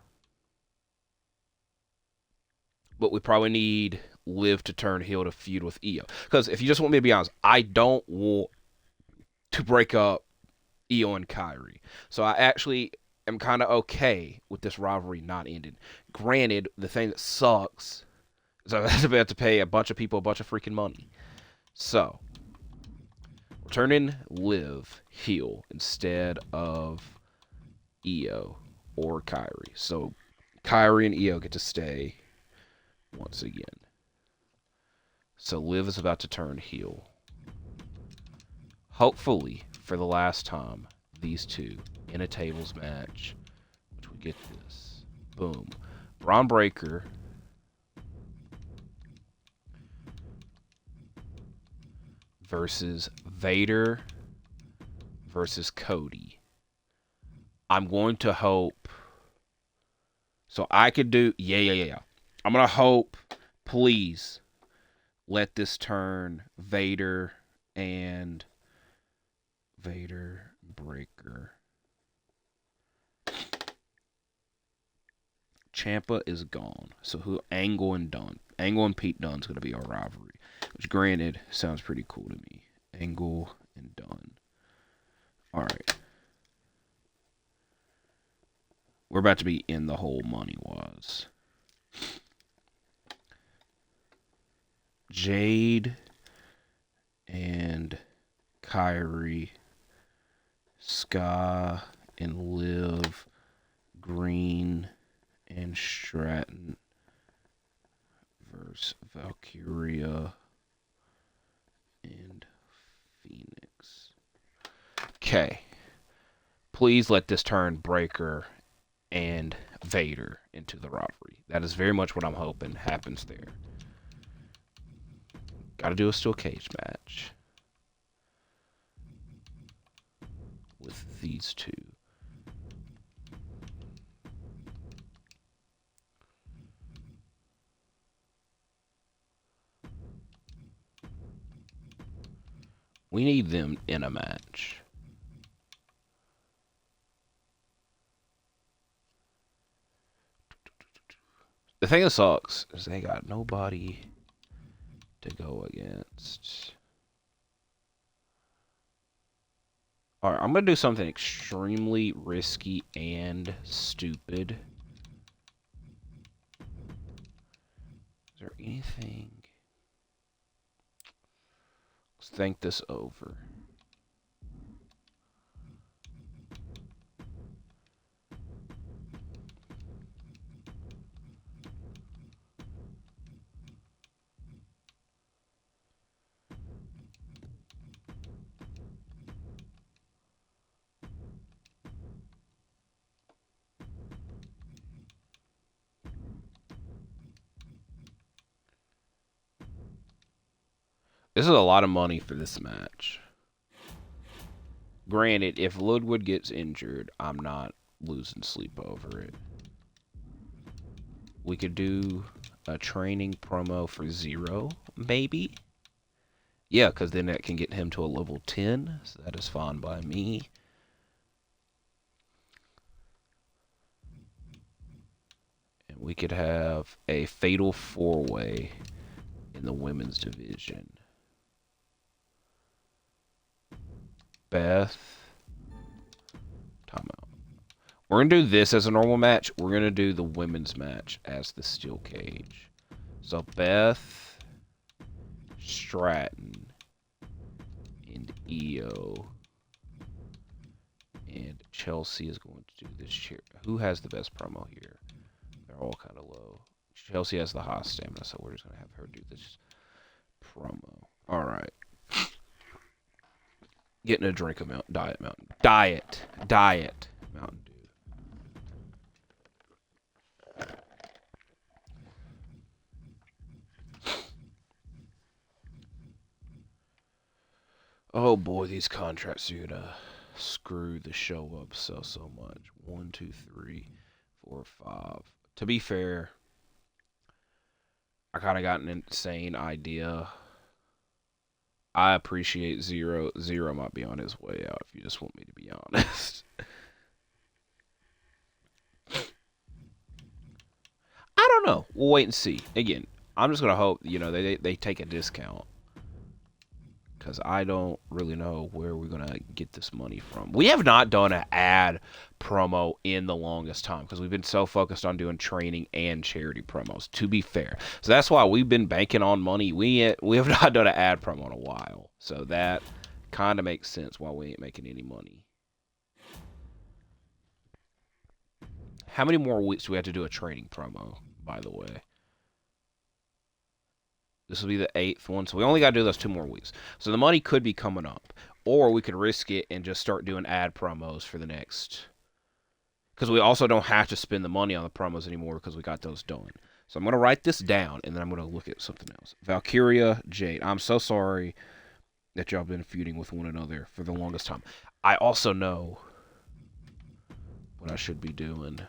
But we probably need Liv to turn heel to feud with EO. Because if you just want me to be honest, I don't want to break up Io and Kyrie. So I actually am kind of okay with this rivalry not ending. Granted, the thing that sucks is I'm about to pay a bunch of people a bunch of freaking money. So we're turning Liv heel instead of Io or Kyrie. So Kyrie and Io get to stay once again. So Liv is about to turn heel. Hopefully, for the last time, these two in a tables match, which we get this. Boom. Braun Breaker versus Vader versus Cody. I'm going to hope. So I could do. Yeah. I'm going to hope, please, let this turn Vader and Vader Breaker. Ciampa is gone. So who? Angle and Dunn. Angle and Pete Dunne's going to be our rivalry. Which, granted, sounds pretty cool to me. Angle and Dunn. Alright. We're about to be in the hole money-wise. Jade and Kyrie. Ska and Liv. Green and Stratton versus Valkyria and Phoenix. Okay. Please let this turn Breaker and Vader into the rivalry. That is very much what I'm hoping happens there. Gotta do a steel cage match with these two. We need them in a match. The thing that sucks is they got nobody to go against. Alright, I'm going to do something extremely risky and stupid. Is there anything? Let's think this over. This is a lot of money for this match. Granted, if Ludwig gets injured, I'm not losing sleep over it. We could do a training promo for Zero, maybe? Yeah, because then that can get him to a level 10, so that is fine by me. And we could have a fatal 4-way in the women's division. Beth. Timeout. We're going to do this as a normal match. We're going to do the women's match as the steel cage. So Beth, Stratton, and Io. And Chelsea is going to do this chair. Who has the best promo here? They're all kind of low. Chelsea has the highest stamina, so we're just going to have her do this promo. All right. Getting a drink of Diet Mountain. Diet Mountain Dew. Oh boy, these contracts are gonna screw the show up so much. 1, 2, 3, 4, 5. To be fair, I kind of got an insane idea. I appreciate Zero. Zero might be on his way out, if you just want me to be honest. I don't know. We'll wait and see. Again, I'm just going to hope, they take a discount. because I don't really know where we're going to get this money from. We have not done an ad promo in the longest time because we've been so focused on doing training and charity promos, to be fair. So that's why we've been banking on money. We have not done an ad promo in a while. So that kind of makes sense why we ain't making any money. How many more weeks do we have to do a training promo, by the way? This will be the 8th one, so we only got to do those 2 more weeks. So the money could be coming up. Or we could risk it and just start doing ad promos for the next... Because we also don't have to spend the money on the promos anymore because we got those done. So I'm going to write this down, and then I'm going to look at something else. Valkyria, Jade. I'm so sorry that y'all been feuding with one another for the longest time. I also know what I should be doing.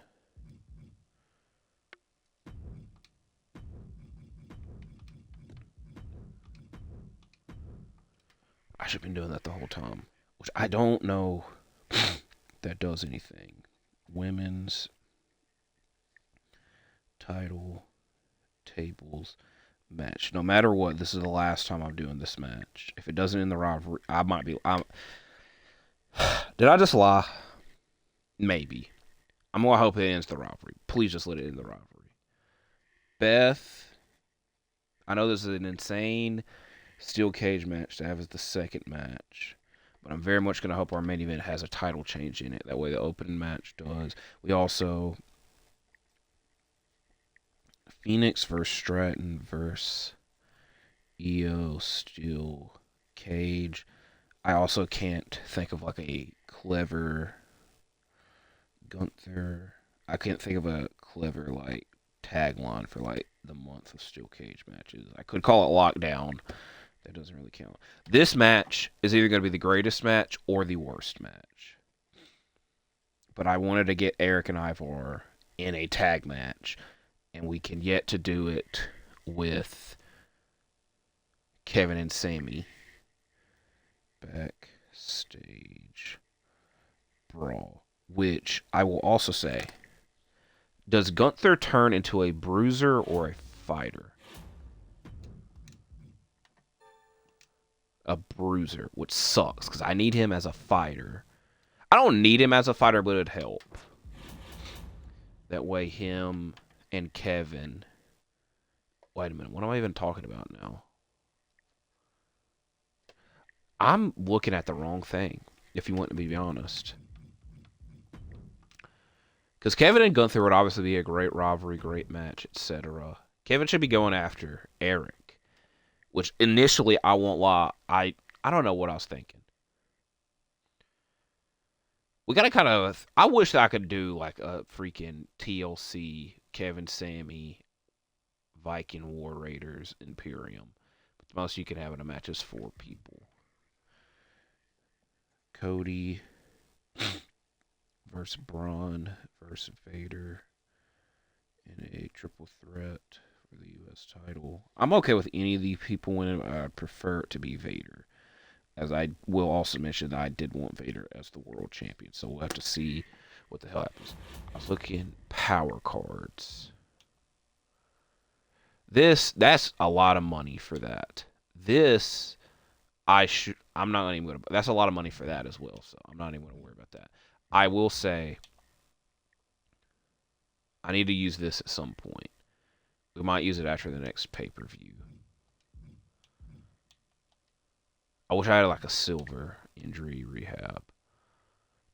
I should have been doing that the whole time, which I don't know that does anything. Women's title tables match. No matter what, this is the last time I'm doing this match. If it doesn't end the rivalry, I might be... Did I just lie? Maybe. I'm going to hope it ends the rivalry. Please just let it end the rivalry. Beth, I know this is an insane steel cage match to have as the second match, but I'm very much going to hope our main event has a title change in it. That way the opening match does. We also... Phoenix versus Stratton versus EO steel cage. I also can't think of like a clever Gunther. I can't think of a clever like tagline for like the month of steel cage matches. I could call it Lockdown. That doesn't really count. This match is either going to be the greatest match or the worst match. But I wanted to get Eric and Ivar in a tag match, and we can yet to do it with Kevin and Sami. Backstage brawl. Which I will also say, does Gunther turn into a bruiser or a fighter? A bruiser, which sucks because I need him as a fighter. I don't need him as a fighter, but it'd help. That way him and Kevin... Wait a minute, what am I even talking about now? I'm looking at the wrong thing, if you want to be honest. Because Kevin and Gunther would obviously be a great rivalry, great match, etc. Kevin should be going after Eric. Which initially, I won't lie, I don't know what I was thinking. We gotta kind of... I wish I could do like a freaking TLC, Kevin, Sami, Viking War Raiders, Imperium. But the most you can have in a match is 4 people. Cody versus Braun versus Vader in a triple threat for the U.S. title. I'm okay with any of these people winning. I prefer it to be Vader. As I will also mention that I did want Vader as the world champion. So we'll have to see what the hell happens. I was looking power cards. That's a lot of money for that. This, I'm not even going to, that's a lot of money for that as well. So I'm not even going to worry about that. I will say, I need to use this at some point. We might use it after the next pay-per-view. I wish I had like a silver injury rehab.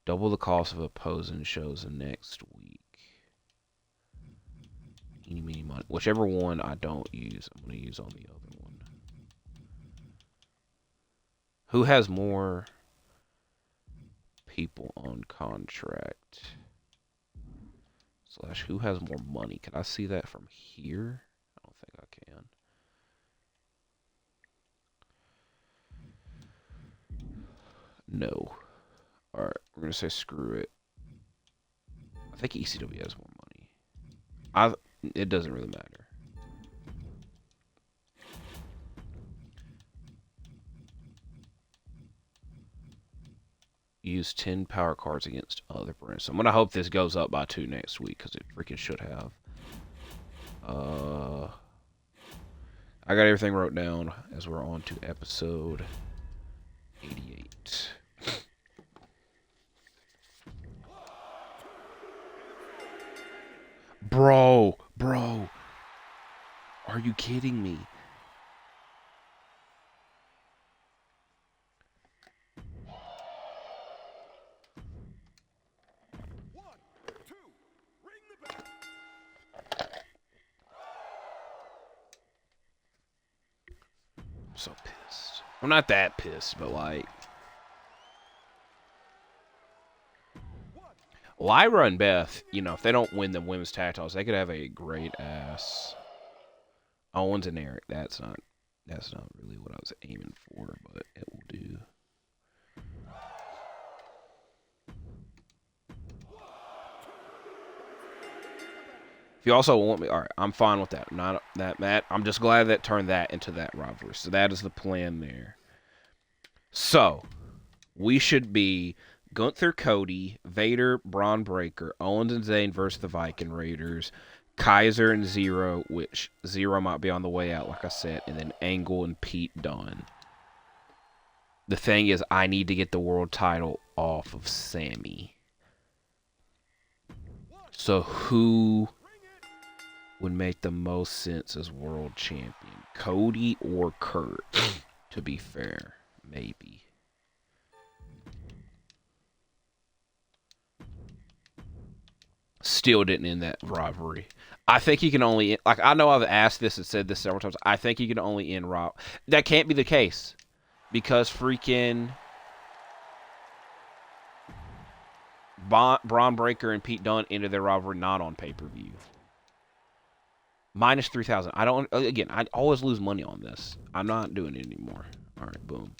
Double the cost of opposing shows the next week. Eeny, meeny, money. Whichever one I don't use, I'm going to use on the other one. Who has more people on contract? Slash, who has more money? Can I see that from here? I don't think I can. No. Alright, we're going to say screw it. I think ECW has more money. It doesn't really matter. Use 10 power cards against other brands. So I'm going to hope this goes up by 2 next week, because it freaking should have. I got everything wrote down as we're on to episode Bro. Are you kidding me? One, two, ring the bell. I'm so pissed. I'm not that pissed, but like... Lyra and Beth, you know, if they don't win the women's tag titles, they could have a great ass. Owens and Eric, that's not really what I was aiming for, but it will do. If you also want me, all right, I'm fine with that. Not that, Matt. I'm just glad that turned that into that rivalry. So that is the plan there. So we should be Gunther, Cody, Vader, Braun Breaker, Owens and Zayn versus the Viking Raiders, Kaiser and Zero, which Zero might be on the way out, like I said, and then Angle and Pete Dunne. The thing is, I need to get the world title off of Sami. So who would make the most sense as world champion? Cody or Kurt, to be fair. Maybe. Still didn't end that rivalry. I think he can only... Like, I know I've asked this and said this several times. I think he can only end rivalry. That can't be the case. Because freaking... Braun Breaker and Pete Dunne ended their rivalry not on pay-per-view. Minus 3,000. I don't... Again, I always lose money on this. I'm not doing it anymore. Alright, boom.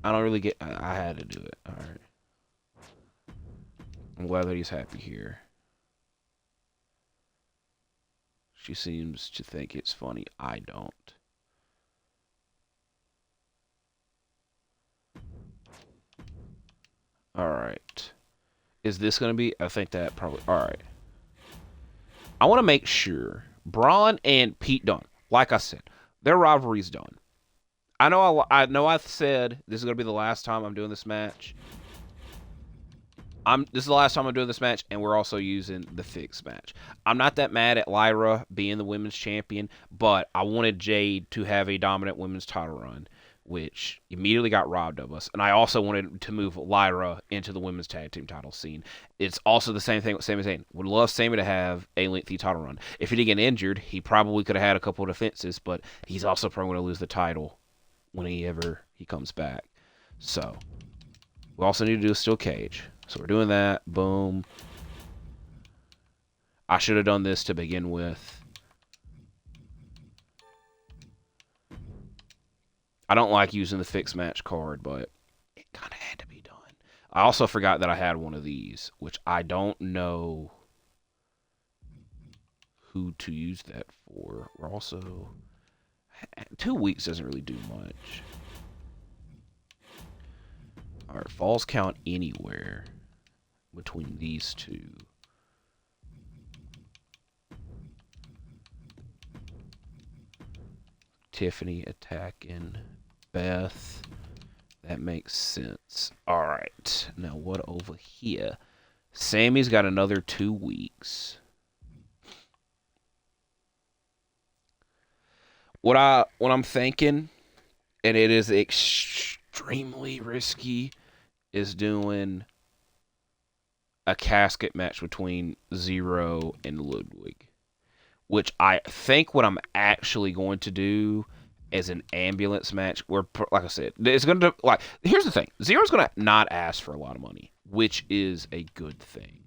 I don't really get... I had to do it. Alright. I'm glad that he's happy here. She seems to think it's funny. I don't. Alright. Is this going to be... I think that probably... Alright. I want to make sure Braun and Pete Dunne, like I said, their rivalry's done. I know I've said this is going to be the last time I'm doing this match. This is the last time I'm doing this match, and we're also using the fixed match. I'm not that mad at Lyra being the women's champion, but I wanted Jade to have a dominant women's title run, which immediately got robbed of us. And I also wanted to move Lyra into the women's tag team title scene. It's also the same thing with Sami Zayn. Would love Sami to have a lengthy title run. If he didn't get injured, he probably could have had a couple of defenses, but he's also probably going to lose the title whenever he comes back. So, we also need to do a steel cage. So we're doing that. Boom. I should have done this to begin with. I don't like using the fixed match card, but it kind of had to be done. I also forgot that I had one of these, which I don't know who to use that for. We're also... 2 weeks doesn't really do much. Alright, falls count anywhere between these two. Tiffany attacking Beth. That makes sense. Alright, now what over here? Sammy's got another 2 weeks. What I'm thinking, and it is extremely risky, is doing a casket match between Zero and Ludwig. Which I think what I'm actually going to do is an ambulance match where, like I said, it's going to, like, here's the thing. Zero's going to not ask for a lot of money, which is a good thing.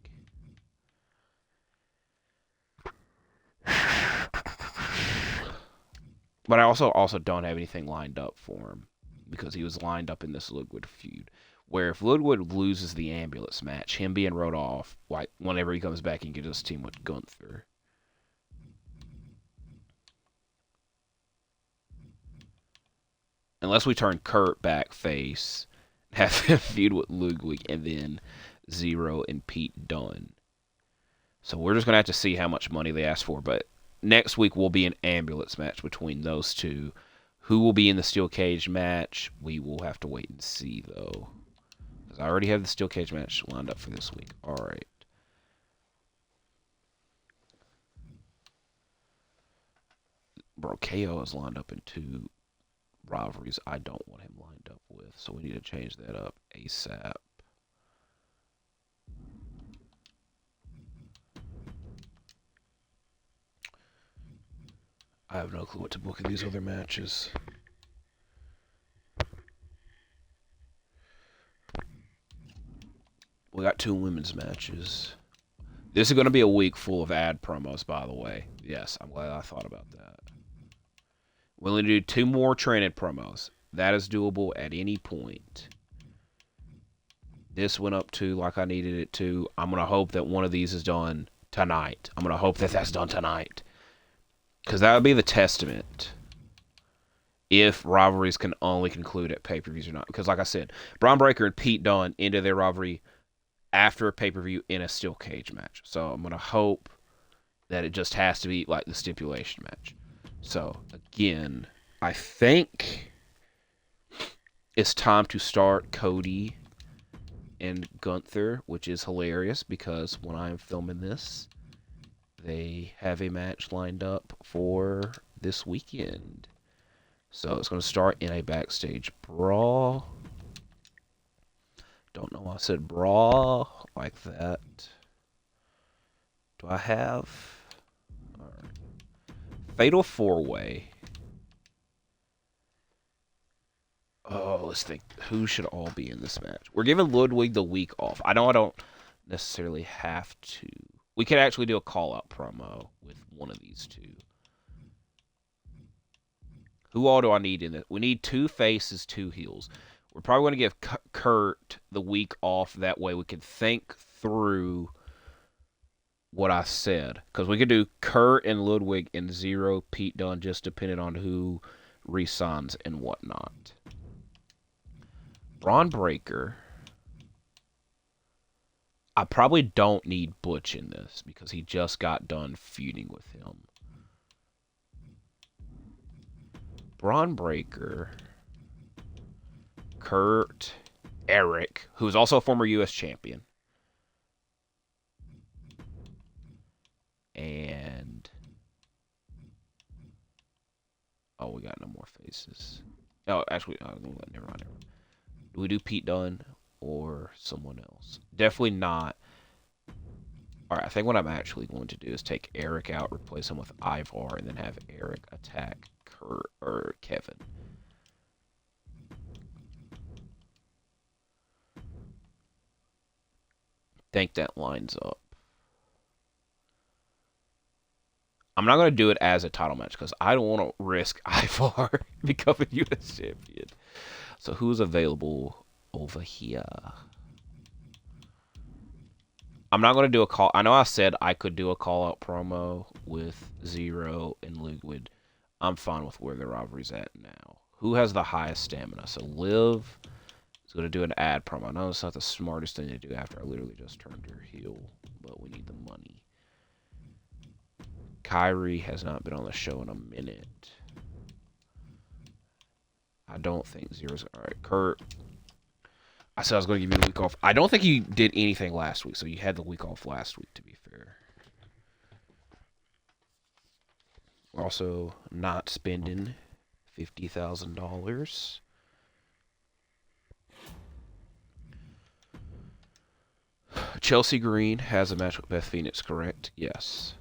But I also don't have anything lined up for him because he was lined up in this Ludwig feud. Where if Ludwig loses the ambulance match, him being wrote off, like whenever he comes back and gets his team with Gunther. Unless we turn Kurt back face, have him feud with Ludwig, and then Zero and Pete Dunne. So we're just going to have to see how much money they ask for. But next week will be an ambulance match between those two. Who will be in the steel cage match? We will have to wait and see, though. Because I already have the steel cage match lined up for this week. All right. Bro, KO is lined up in 2 rivalries I don't want him lined up with, so we need to change that up ASAP. I have no clue what to book in these other matches. We got 2 women's matches. This is going to be a week full of ad promos, by the way. Yes, I'm glad I thought about that. We'll only do 2 more training promos. That is doable at any point. This went up to like I needed it to. I'm going to hope that one of these is done tonight. I'm going to hope that that's done tonight. Because that would be the testament if rivalries can only conclude at pay-per-views or not. Because like I said, Braun Breaker and Pete Dunne ended their rivalry after a pay-per-view in a steel cage match. So I'm going to hope that it just has to be like the stipulation match. So, again, I think it's time to start Cody and Gunther, which is hilarious because when I'm filming this, they have a match lined up for this weekend. So it's going to start in a backstage brawl. Don't know why I said brawl like that. Do I have? All right. Fatal 4-way. Oh, let's think. Who should all be in this match? We're giving Ludwig the week off. I know I don't necessarily have to. We could actually do a call-out promo with one of these 2. Who all do I need in it? We need 2 faces, 2 heels. We're probably going to give Kurt the week off. That way we can think through what I said. Because we could do Kurt and Ludwig and 0 Pete Dunne, just depending on who resigns and whatnot. Braun Breaker. I probably don't need Butch in this because he just got done feuding with him. Braun Breaker, Kurt, Eric, who's also a former U.S. champion, and oh, we got no more faces. Oh, actually, never mind. Do we do Pete Dunne or someone else? Definitely not. All right, I think what I'm actually going to do is take Eric out, replace him with Ivar, and then have Eric attack Kurt or Kevin. Think that lines up. I'm not going to do it as a title match because I don't want to risk Ivar becoming U.S. champion. So who's available over here? I'm not going to do a call. I know I said I could do a call-out promo with 0 and Ludwig. I'm fine with where the rivalry's at now. Who has the highest stamina? So Liv is going to do an ad promo. I know it's not the smartest thing to do after I literally just turned her heel, but we need the money. Kyrie has not been on the show in a minute. I don't think 0's... All right, Kurt. I said I was going to give you the week off. I don't think you did anything last week, so you had the week off last week, to be fair. We're also not spending $50,000. Chelsea Green has a match with Beth Phoenix, correct? Yes.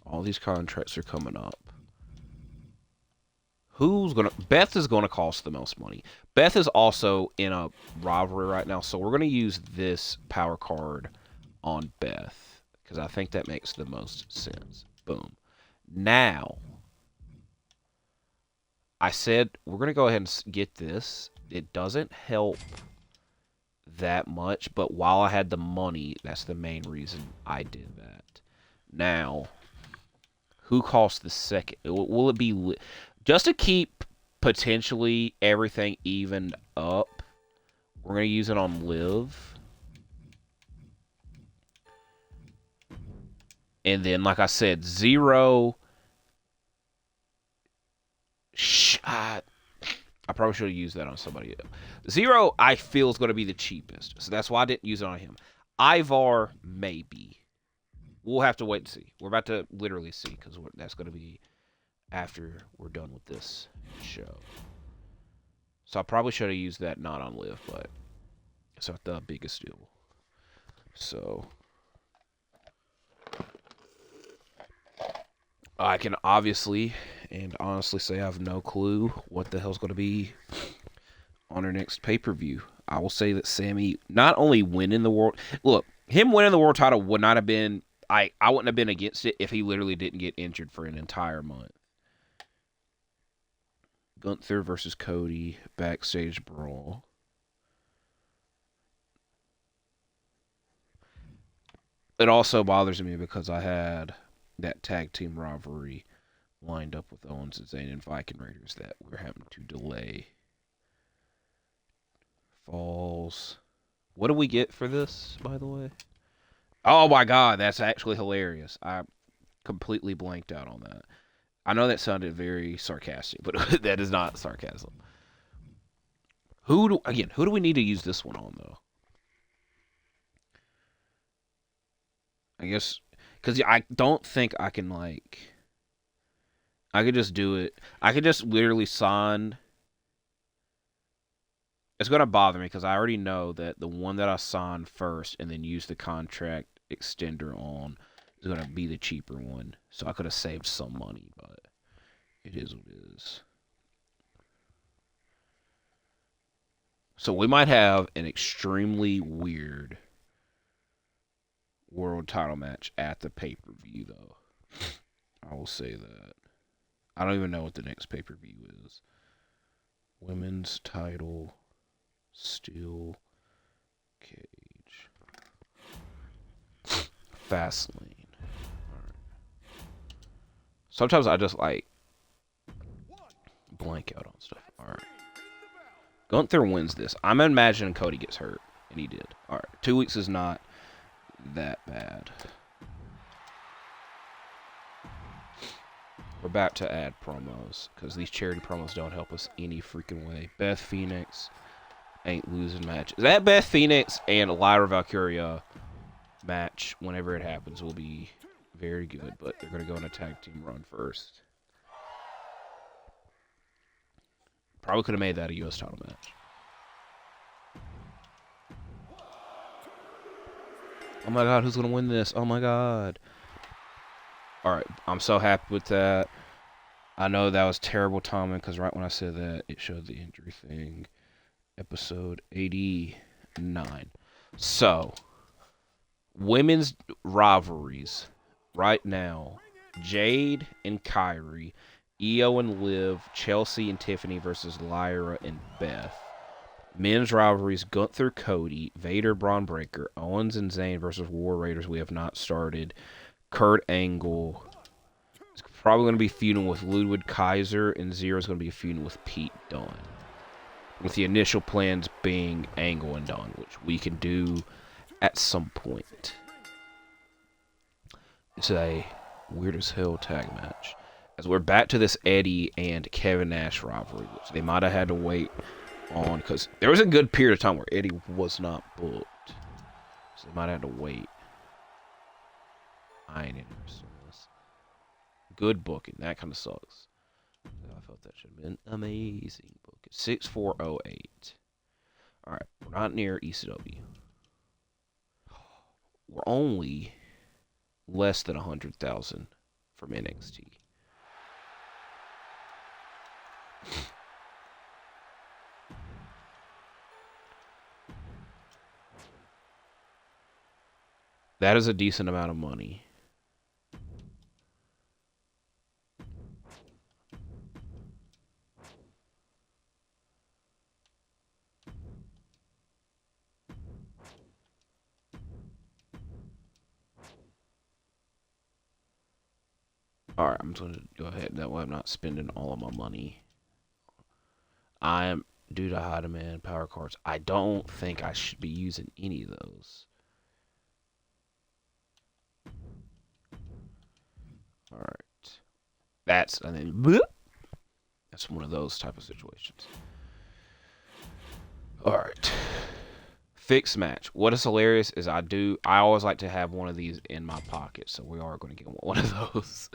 All these contracts are coming up. Beth is gonna cost the most money. Beth is also in a rivalry right now, so we're gonna use this power card on Beth because I think that makes the most sense. Boom. Now, I said we're gonna go ahead and get this. It doesn't help that much, but while I had the money, that's the main reason I did that. Now, who costs the second? Will it be... Just to keep potentially everything evened up, we're going to use it on Liv. And then, like I said, 0... I probably should have used that on somebody else. 0, I feel, is going to be the cheapest. So that's why I didn't use it on him. Ivar, maybe. We'll have to wait and see. We're about to literally see because that's going to be after we're done with this show. So I probably should have used that not on Live, but it's not the biggest deal. So I can obviously and honestly say I have no clue what the hell's going to be on our next pay-per-view. I will say that Sami not only winning the world... Look, him winning the world title would not have been... I wouldn't have been against it if he literally didn't get injured for an entire month. Gunther versus Cody, backstage brawl. It also bothers me because I had that tag team rivalry lined up with Owens and Zayn and Viking Raiders that we're having to delay. Falls. What do we get for this, by the way? Oh my god, that's actually hilarious. I completely blanked out on that. I know that sounded very sarcastic, but that is not sarcasm. Who do we need to use this one on, though? I guess, because I don't think I can, like... I could just do it. I could just literally sign... It's going to bother me, because I already know that the one that I signed first and then use the contract extender on is going to be the cheaper one. So I could have saved some money, but it is what it is. So we might have an extremely weird world title match at the pay-per-view, though. I will say that. I don't even know what the next pay-per-view is. Women's title, steel cage, Fastlane. Alright. Sometimes I just like blank out on stuff. Alright. Gunther wins this. I'm imagining Cody gets hurt, and he did. Alright. 2 weeks is not that bad. We're about to add promos, because these charity promos don't help us any freaking way. Beth Phoenix ain't losing matches. That Beth Phoenix and Lyra Valkyria match, whenever it happens, will be very good, but they're going to go on a tag team run first. Probably could have made that a U.S. title match. Oh my god, who's going to win this? Oh my god. Alright, I'm so happy with that. I know that was terrible timing, because right when I said that, it showed the injury thing. Episode 89. So, women's rivalries. Right now, Jade and Kyrie, Io and Liv, Chelsea and Tiffany versus Lyra and Beth. Men's rivalries, Gunther, Cody, Vader, Braun Breaker, Owens and Zayn versus War Raiders. We have not started. Kurt Angle is probably going to be feuding with Ludwig Kaiser, and Zero is going to be feuding with Pete Dunne. With the initial plans being Angle and Dunne, which we can do at some point. It's a weird as hell tag match. As we're back to this Eddie and Kevin Nash rivalry, which they might have had to wait on, because there was a good period of time where Eddie was not booked. So they might have had to wait. I ain't interested in this. Good booking. That kind of sucks. I felt that should have been amazing booking. 6408. Alright, we're not near ECW. We're only less than 100,000 from NXT. That is a decent amount of money. Alright, I'm going to go ahead. That way I'm not spending all of my money. I am, due to high demand power cards, I don't think I should be using any of those. Alright. That's one of those type of situations. Alright. Fixed match. What is hilarious is I always like to have one of these in my pocket, so we are going to get one of those.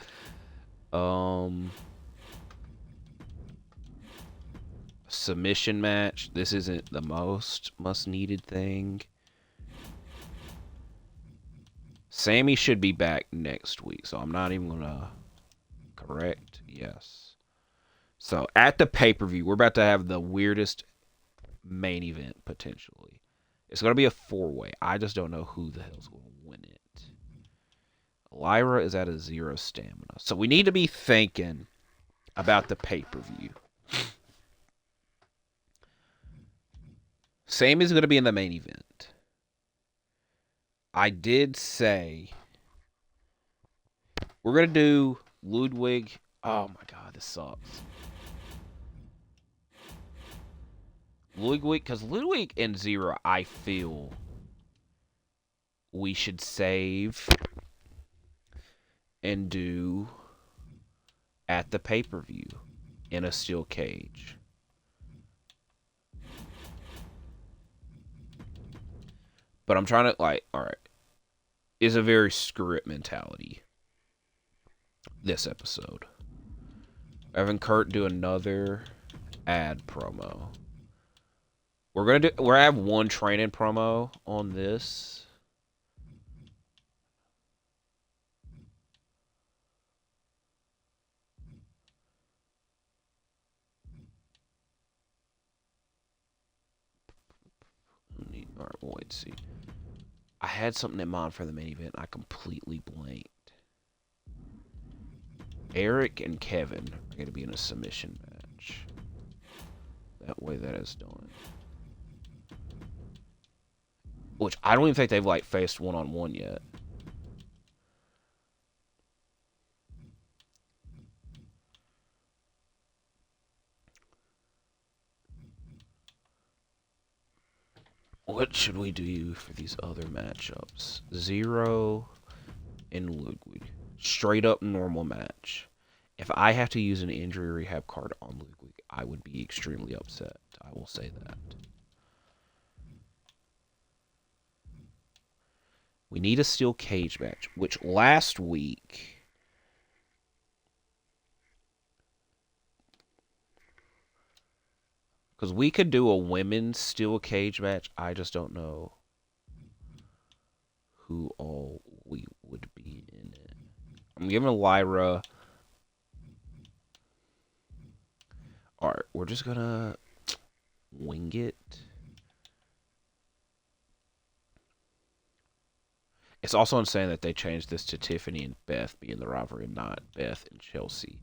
submission match. This isn't the most needed thing. Sami should be back next week, so I'm not even gonna correct. Yes. So at the pay-per-view, we're about to have the weirdest main event potentially. It's gonna be a 4-way. I just don't know who the hell's gonna win it. Lyra is at a 0 stamina, so we need to be thinking about the pay-per-view. Sami's gonna be in the main event. I did say we're gonna do Ludwig. Oh my god, this sucks. Ludwig, because Ludwig and Zero, I feel we should save and do at the pay-per-view in a steel cage. But I'm trying to, like, alright. Is a very screw it mentality. This episode. Having Kurt do another ad promo. We're gonna have one training promo on this. Alright, we'll wait and see. I had something in mind for the main event. I completely blanked. Eric and Kevin are going to be in a submission match. That way that is done. Which I don't even think they've like faced one-on-one yet. What should we do for these other matchups? Zero and Ludwig. Straight up normal match. If I have to use an injury rehab card on Ludwig, I would be extremely upset. I will say that. We need a steel cage match, which last week... Because we could do a women's steel cage match. I just don't know who all we would be in it. I'm giving Lyra. Alright, we're just gonna wing it. It's also insane that they changed this to Tiffany and Beth being the rivalry and not Beth and Chelsea.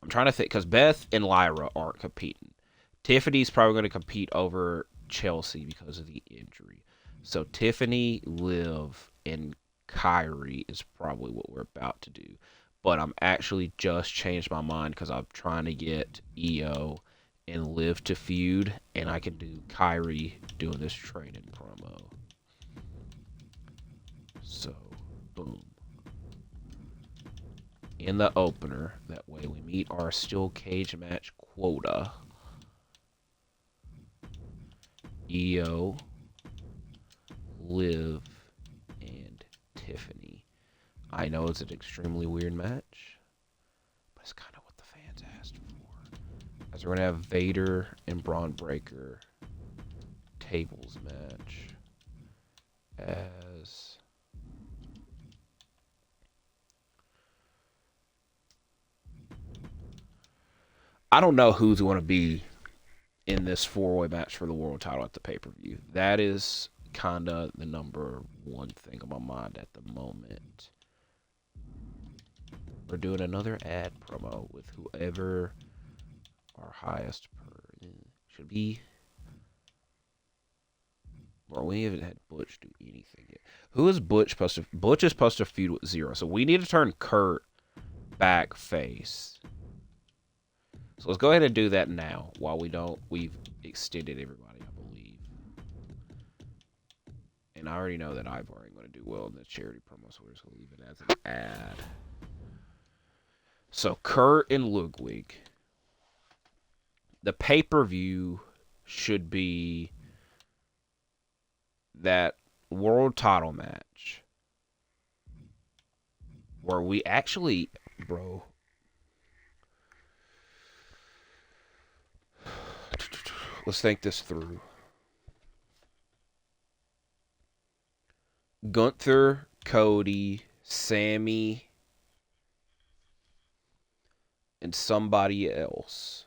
I'm trying to think, because Beth and Lyra aren't competing. Tiffany's probably going to compete over Chelsea because of the injury. So Tiffany, Liv, and Kyrie is probably what we're about to do. But I'm actually just changed my mind because I'm trying to get EO and Liv to feud, and I can do Kyrie doing this training promo. So, boom. In the opener, that way we meet our steel cage match quota. EO, Liv, and Tiffany. I know it's an extremely weird match, but it's kind of what the fans asked for. As we're going to have Vader and Braun Breaker tables match. As I don't know who's going to be in this 4-way match for the world title at the pay-per-view. That is kind of the number one thing on my mind at the moment. We're doing another ad promo with whoever our highest should be. Bro, we haven't had Butch do anything yet. Who is Butch supposed to... Butch is supposed to feud with Zero. So we need to turn Kurt back face. So let's go ahead and do that now while we've extended everybody, I believe. And I already know that Ivar ain't going to do well in the charity promo, so we're just going to leave it as an ad. So Kurt and Ludwig. The pay-per-view should be that world title match where we actually, bro... let's think this through. Gunther, Cody, Sami, and somebody else.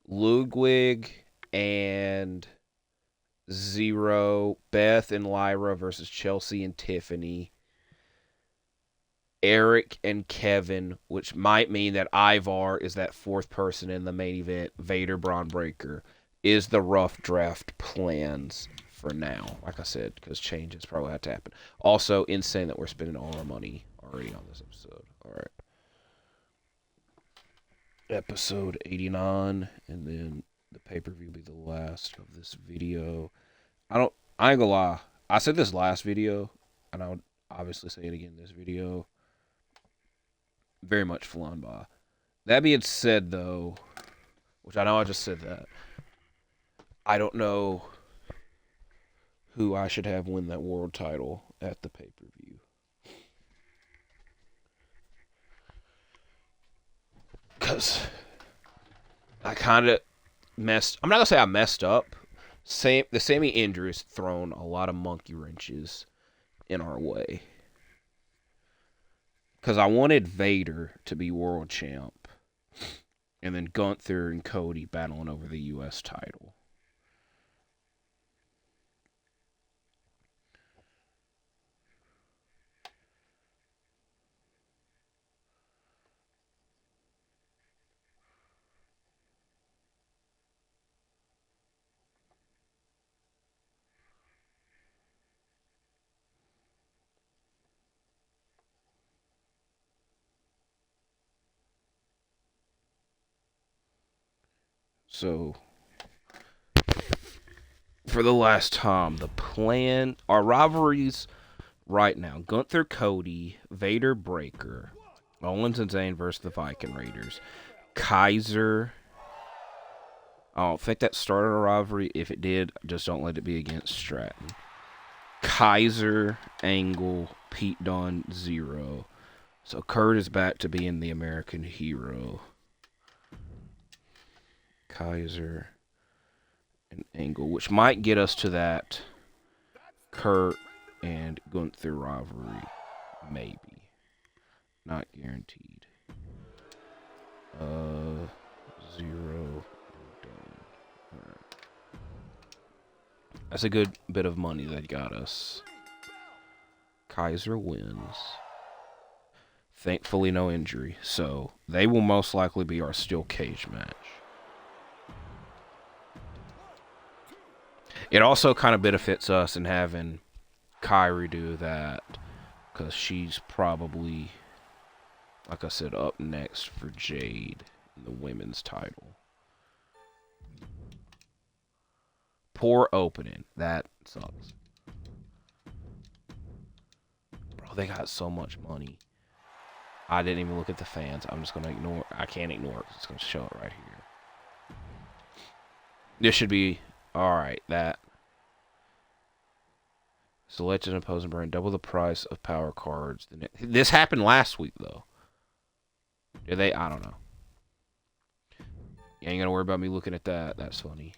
Ludwig and Zero, Beth and Lyra versus Chelsea and Tiffany. Eric and Kevin, which might mean that Ivar is that fourth person in the main event. Vader, Braun Breaker is the rough draft plans for now. Like I said, because changes probably have to happen. Also, insane that we're spending all our money already on this episode. All right. Episode 89, and then the pay-per-view will be the last of this video. I ain't gonna lie. I said this last video, and I would obviously say it again in this video. Very much flown by. That being said, though, which I know I just said that, I don't know who I should have win that world title at the pay-per-view. Because I kind of messed... I'm not going to say I messed up. The Sami injury has thrown a lot of monkey wrenches in our way. Because I wanted Vader to be world champ. And then Gunther and Cody battling over the U.S. title. So, for the last time, the plan, our rivalries right now: Gunther, Cody, Vader, Breaker, Owens and Zayn versus the Viking Raiders, Kaiser. I don't think that started a rivalry. If it did, just don't let it be against Stratton. Kaiser, Angle, Pete Dunne, Zero. So Kurt is back to being the American hero. Kaiser and Angle, which might get us to that Kurt and Gunther rivalry. Maybe. Not guaranteed. Zero. Right. That's a good bit of money that got us. Kaiser wins. Thankfully, no injury. So, they will most likely be our steel cage match. It also kind of benefits us in having Kyrie do that. Because she's probably, like I said, up next for Jade in the women's title. Poor opening. That sucks. Bro, they got so much money. I didn't even look at the fans. I'm just going to ignore. I can't ignore it. It's going to show it right here. This should be alright. That. Select an opposing brand. Double the price of power cards. This happened last week, though. Did they? I don't know. You ain't going to worry about me looking at that. That's funny.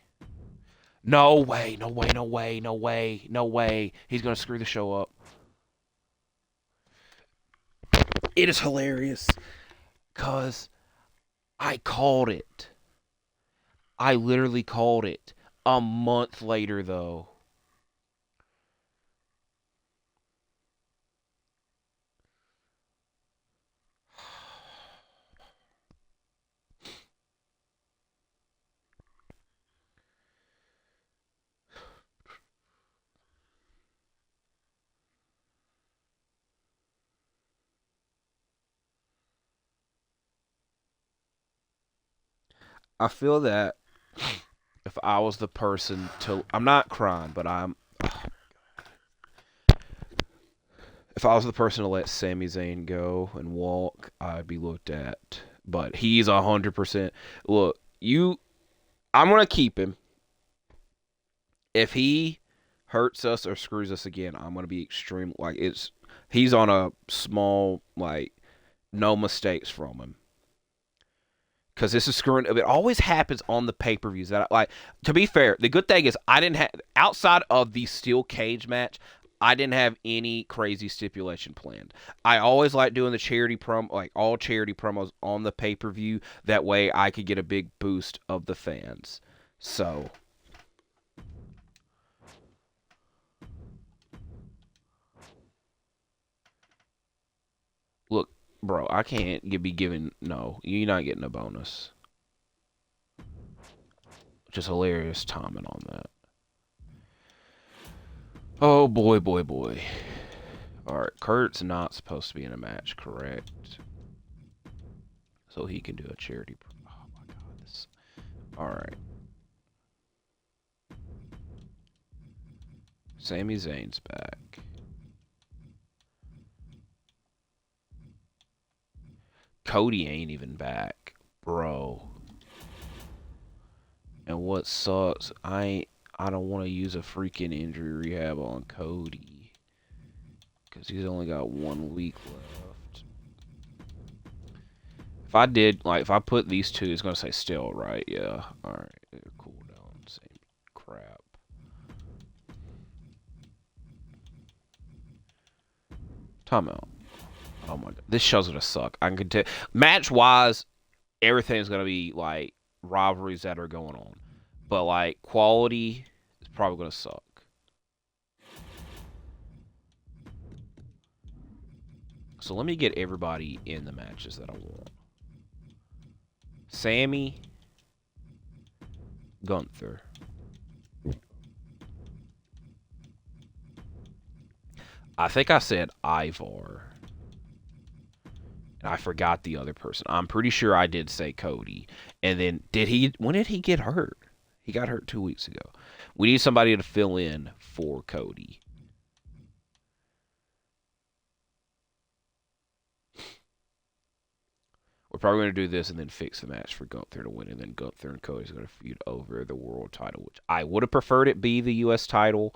No way. No way. No way. No way. No way. He's going to screw the show up. It is hilarious. Because I called it. I literally called it. A month later, though. I feel that if I was the person to... I'm not crying, but I'm... If I was the person to let Sami Zayn go and walk, I'd be looked at. But he's 100%... Look, I'm going to keep him. If he hurts us or screws us again, I'm going to be extreme... He's on a small, no mistakes from him. because this is screwing. It always happens on the pay-per-views. That like, to be fair, the good thing is I didn't have outside of the steel cage match. I didn't have any crazy stipulation planned. I always like doing the charity promo, like all charity promos on the pay-per-view. That way, I could get a big boost of the fans. So, look, bro, I can't be giving. No, you're not getting a bonus. Just hilarious timing on that. Oh boy, boy, boy. Alright, Kurt's not supposed to be in a match, correct? So he can do a charity. Oh my god. This. Alright. Sami Zayn's back. Cody ain't even back, bro. And what sucks, I don't want to use a freaking injury rehab on Cody. Because he's only got 1 week left. If I did, like, if I put these two, it's going to say still, right? Yeah. Alright. Cool down. Same crap. Timeout. Oh my god. This show's going to suck. I can tell. Match-wise, everything's going to be, like, rivalries that are going on. But, like, quality is probably going to suck. So let me get everybody in the matches that I want. Sami, Gunther. I think I said Ivar. And I forgot the other person. I'm pretty sure I did say Cody. And then when did he get hurt? He got hurt 2 weeks ago. We need somebody to fill in for Cody. We're probably going to do this and then fix the match for Gunther to win. And then Gunther and Cody's going to feud over the world title, which I would have preferred it be the U.S. title,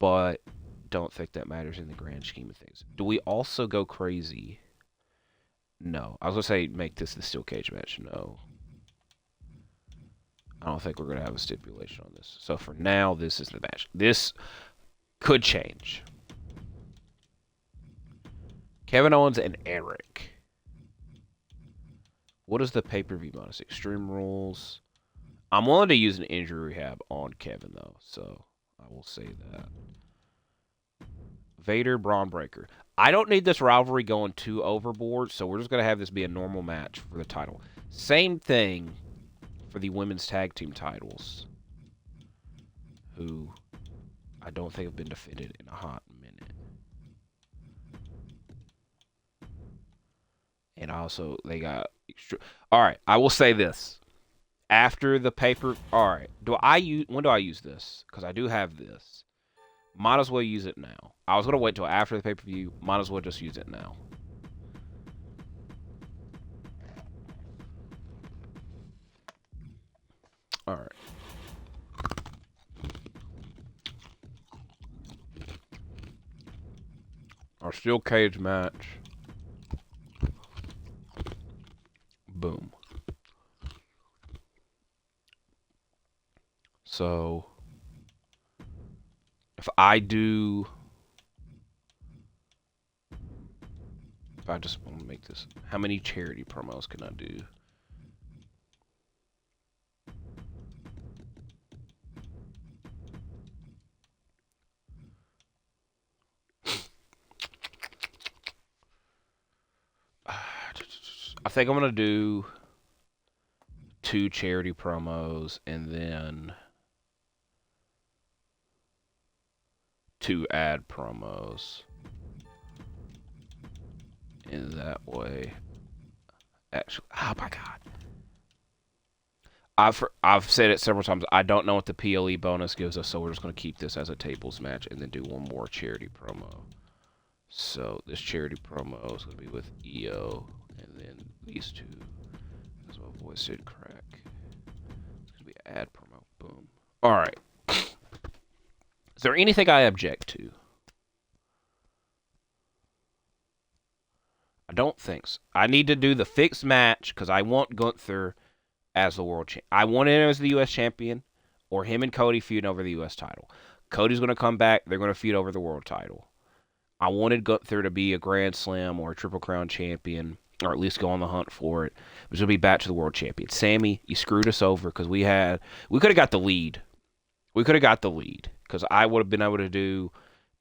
but don't think that matters in the grand scheme of things. Do we also go crazy? No. I was going to say make this the steel cage match. No. I don't think we're going to have a stipulation on this. So for now, this is the match. This could change. Kevin Owens and Eric. What is the pay-per-view bonus? Extreme Rules. I'm willing to use an injury rehab on Kevin, though. So I will say that. Vader, Braun Breaker. I don't need this rivalry going too overboard, so we're just going to have this be a normal match for the title. Same thing for the women's tag team titles, who I don't think have been defended in a hot minute. And also, they got all right, I will say this. After the paper, all right. When do I use this? Because I do have this. Might as well use it now. I was gonna wait till after the pay-per-view. Might as well just use it now. All right. Our steel cage match. Boom. So, if I just want to make this, how many charity promos can I do? I think I'm going to do 2 charity promos and then 2 ad promos. In that way. Actually, oh my god. I've said it several times. I don't know what the PLE bonus gives us, so we're just going to keep this as a tables match and then do one more charity promo. So this charity promo is going to be with EO, and then these 2. As my voice did crack. It's going to be an ad promo. Boom. All right. Is there anything I object to? I don't think so. I need to do the fixed match because I want Gunther as the world champion. I want him as the U.S. champion, or him and Cody feuding over the U.S. title. Cody's going to come back. They're going to feud over the world title. I wanted Gunther to be a Grand Slam or a Triple Crown champion, or at least go on the hunt for it. It was going to be back to the world champion. Sami, you screwed us over because we could have got the lead. We could have got the lead because I would have been able to do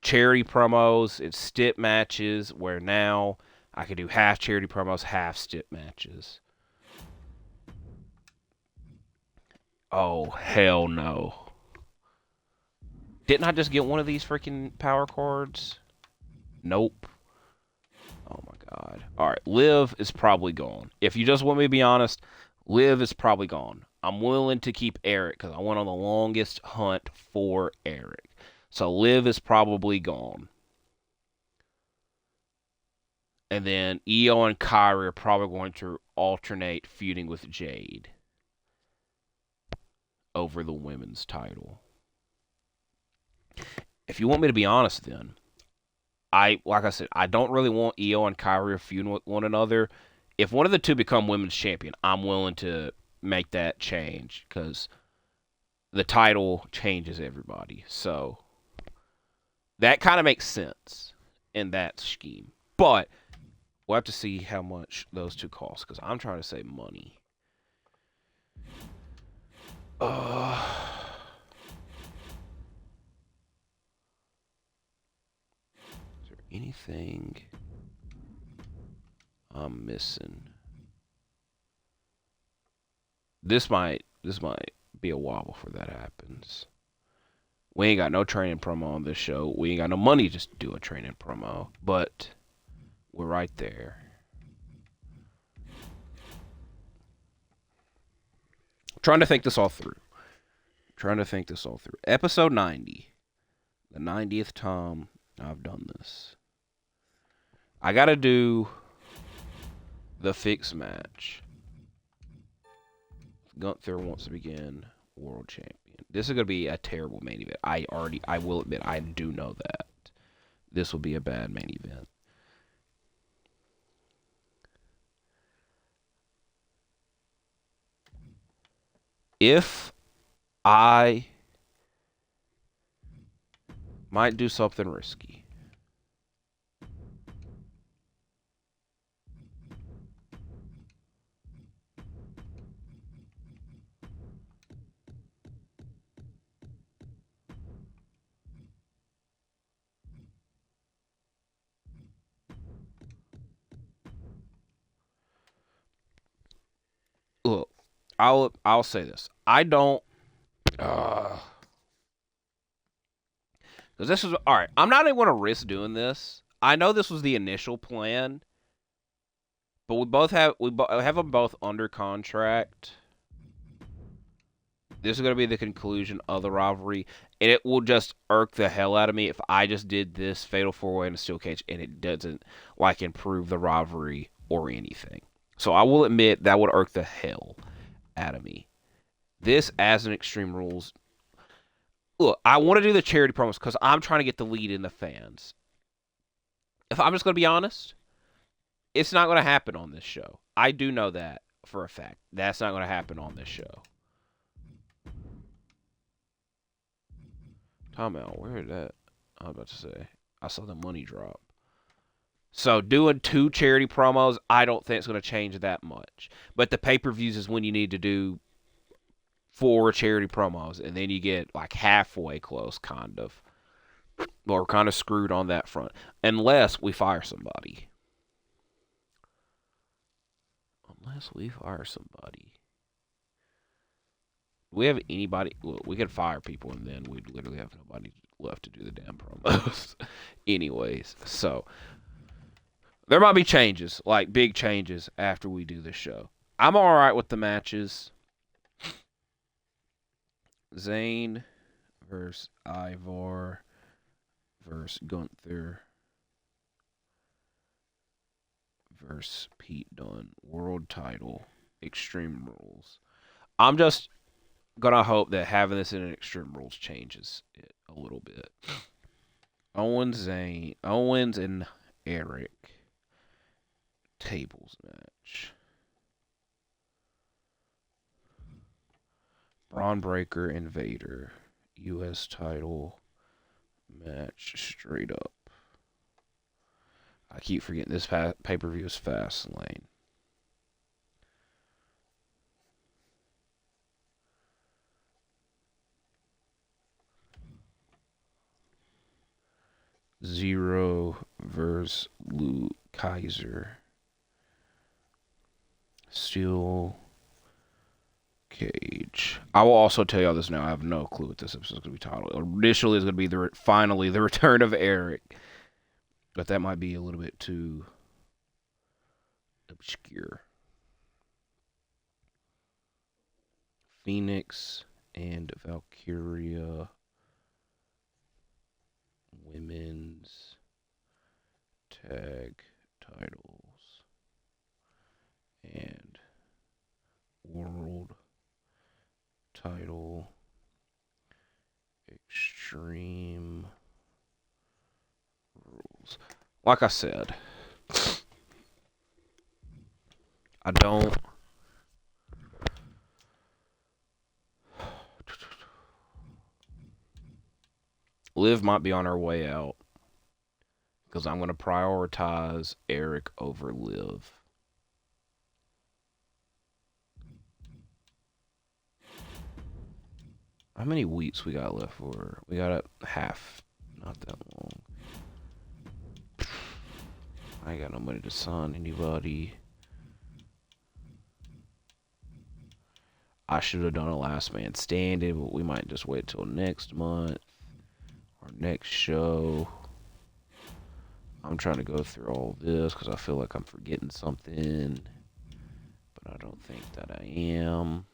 charity promos and stip matches, where now I could do half charity promos, half stip matches. Oh, hell no. Didn't I just get one of these freaking power cards? Nope. Oh my god. Alright, Liv is probably gone. If you just want me to be honest, Liv is probably gone. I'm willing to keep Eric because I went on the longest hunt for Eric. So Liv is probably gone. And then Io and Kyrie are probably going to alternate feuding with Jade over the women's title. If you want me to be honest, then like I said, I don't really want Io and Kyrie feuding with one another. If one of the two become women's champion, I'm willing to make that change because the title changes everybody. So that kind of makes sense in that scheme. But we'll have to see how much those two cost because I'm trying to save money. Is there anything I'm missing? This might be a while before that happens. We ain't got no training promo on this show. We ain't got no money to do a training promo, but we're right there. Trying to think this all through. Episode 90. The 90th time I've done this. I gotta do the fixed match. Gunther wants to begin world champion. This is gonna be a terrible main event. I will admit, I do know that. This will be a bad main event. If I might do something risky. Look, I'll say this. I don't because this is all right. I'm not even going to risk doing this. I know this was the initial plan, but we have them both under contract. This is going to be the conclusion of the rivalry, and it will just irk the hell out of me if I just did this fatal 4-way in a steel cage and it doesn't like improve the rivalry or anything. So I will admit that would irk the hell out of me. This as an Extreme Rules. Look, I want to do the charity promos because I'm trying to get the lead in the fans. If I'm just going to be honest, it's not going to happen on this show. I do know that for a fact. That's not going to happen on this show. Time out. Where is that? I was about to say. I saw the money drop. So doing 2 charity promos, I don't think it's going to change that much. But the pay-per-views is when you need to do 4 charity promos, and then you get like halfway close, kind of. Or kind of screwed on that front. Unless we fire somebody. Do we have anybody? Well, we could fire people, and then we'd literally have nobody left to do the damn promos. Anyways, so there might be changes, like big changes, after we do this show. I'm all right with the matches. Zayn versus Ivar versus Gunther versus Pete Dunne. World title. Extreme Rules. I'm just gonna hope that having this in an Extreme Rules changes it a little bit. Owens and Eric Tables match. Braun Breaker and Vader. U.S. title match straight up. I keep forgetting this pay-per-view is Fastlane. Zero versus Luke Kaiser. Steel cage. I will also tell y'all this now. I have no clue what this episode is going to be titled. Initially, it's going to be finally the return of Eric, but that might be a little bit too obscure. Phoenix and Valkyria women's tag titles and world title extreme rules. Like I said, I don't Liv might be on her way out because I'm going to prioritize Eric over Liv. How many weeks we got left for her? We got a half. Not that long. I ain't got no money to sign anybody. I should have done a last man standing, but we might just wait till next month or next show. I'm trying to go through all of this because I feel like I'm forgetting something, but I don't think that I am.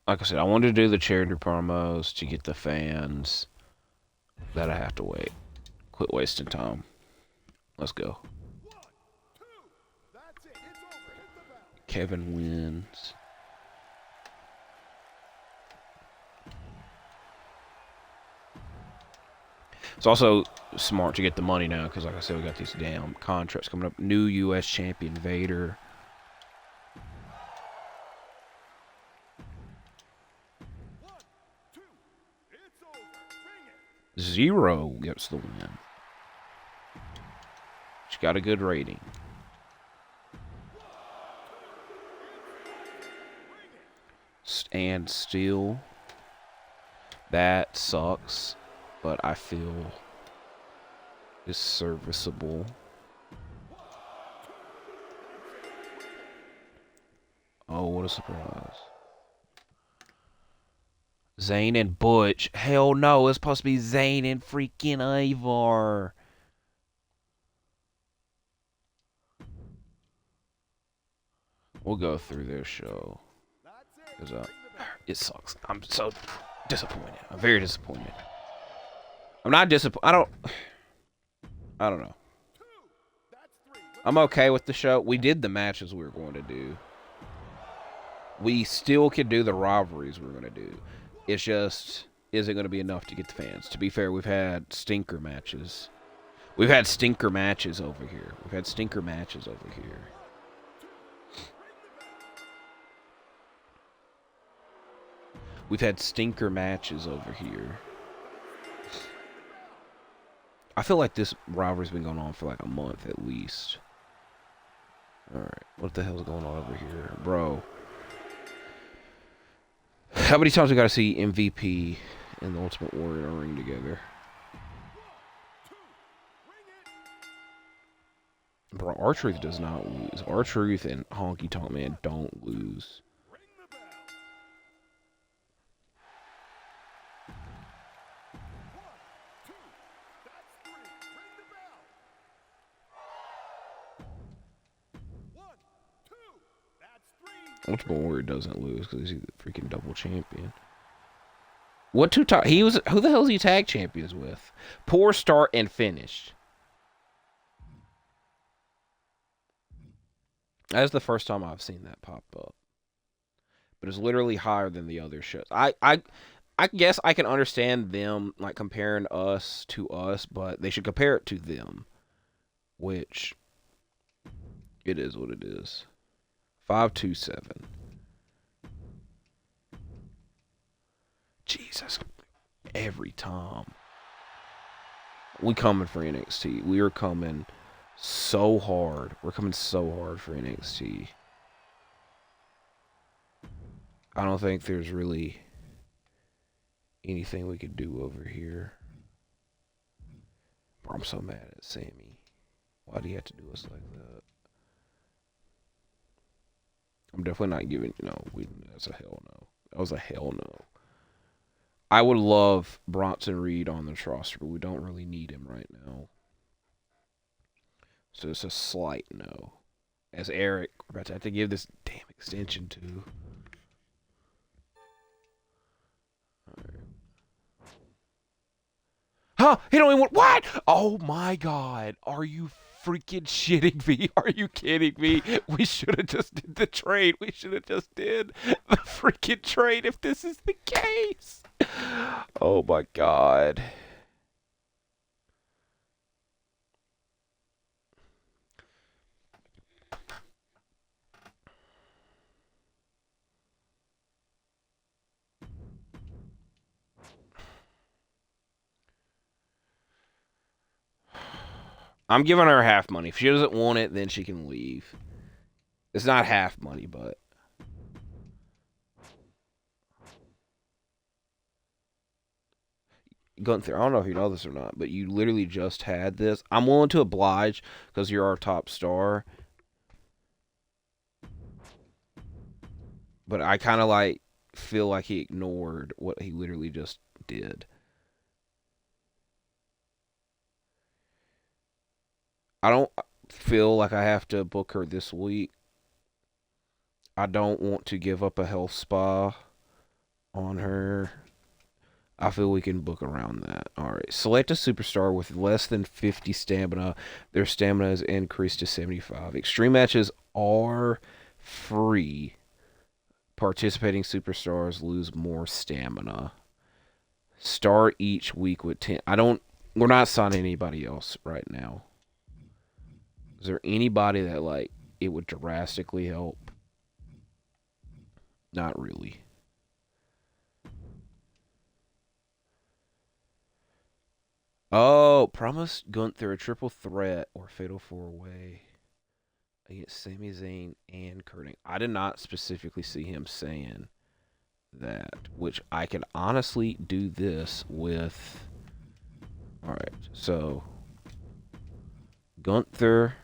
Like I said, I wanted to do the charity promos to get the fans that I have to wait. Quit wasting time. Let's go. Kevin wins. It's also smart to get the money now because, like I said, we got these damn contracts coming up. New U.S. champion Vader. Zero gets the win. She got a good rating. And still, that sucks, but I feel is serviceable. Oh, what a surprise. Zayn and Butch. Hell no, it's supposed to be Zayn and freaking Ivar. We'll go through their show. Because it sucks. I'm so disappointed. I'm very disappointed. I'm not disappointed. I don't know. I'm okay with the show. We did the matches we were going to do. We still can do the rivalries we were going to do. It's just, is it going to be enough to get the fans? To be fair, we've had stinker matches. We've had stinker matches over here. We've had stinker matches over here. We've had stinker matches over here. I feel like this rivalry's been going on for like a month at least. Alright, what the hell's going on over here? Bro. How many times we got to see MVP and the Ultimate Warrior in a ring together? Bro, R-Truth does not lose. R-Truth and Honky Tonk Man don't lose. Ultimate Warrior doesn't lose because he's the freaking double champion. What two top? He was. Who the hell is he tag champions with? Poor start and finish. That's the first time I've seen that pop up. But it's literally higher than the other shows. I guess I can understand them like comparing us to us, but they should compare it to them, which it is what it is. 527. Jesus, every time we coming for NXT, we are coming so hard. We're coming so hard for NXT. I don't think there's really anything we could do over here. Bro, I'm so mad at Sami. Why do you have to do us like that? I'm definitely not giving. No, that's a hell no. That was a hell no. I would love Bronson Reed on this roster, but we don't really need him right now. So it's a slight no. As Eric, we're about to have to give this damn extension to. Alright. Huh? He don't even want. What? Oh my god. Are you freaking shitting me? Are you kidding me? We should have just did the trade. We should have just did the freaking trade if this is the case. Oh my god. I'm giving her half money. If she doesn't want it, then she can leave. It's not half money, but Gunther, I don't know if you know this or not, but you literally just had this. I'm willing to oblige because you're our top star. But I kind of like feel like he ignored what he literally just did. I don't feel like I have to book her this week. I don't want to give up a health spa on her. I feel we can book around that. All right. Select a superstar with less than 50 stamina. Their stamina is increased to 75. Extreme matches are free. Participating superstars lose more stamina. Start each week with 10. We're not signing anybody else right now. Is there anybody that, like, it would drastically help? Not really. Oh, promise Gunther a triple threat or fatal four-way against Sami Zayn and Kurt. I did not specifically see him saying that, which I can honestly do this with. All right, so Gunther,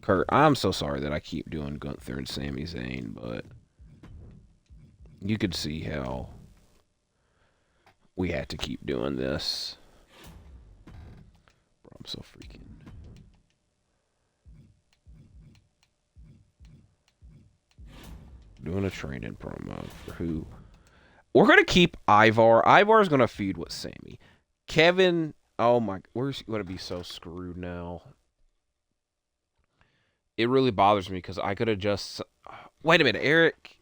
Kurt. I'm so sorry that I keep doing Gunther and Sami Zayn, but you could see how we had to keep doing this. Bro, I'm so freaking. Doing a training promo for who? We're gonna keep Ivar. Ivar's gonna feud with Sami. Kevin, oh my, we're gonna be so screwed now. It really bothers me because I could have just. Wait a minute, Eric.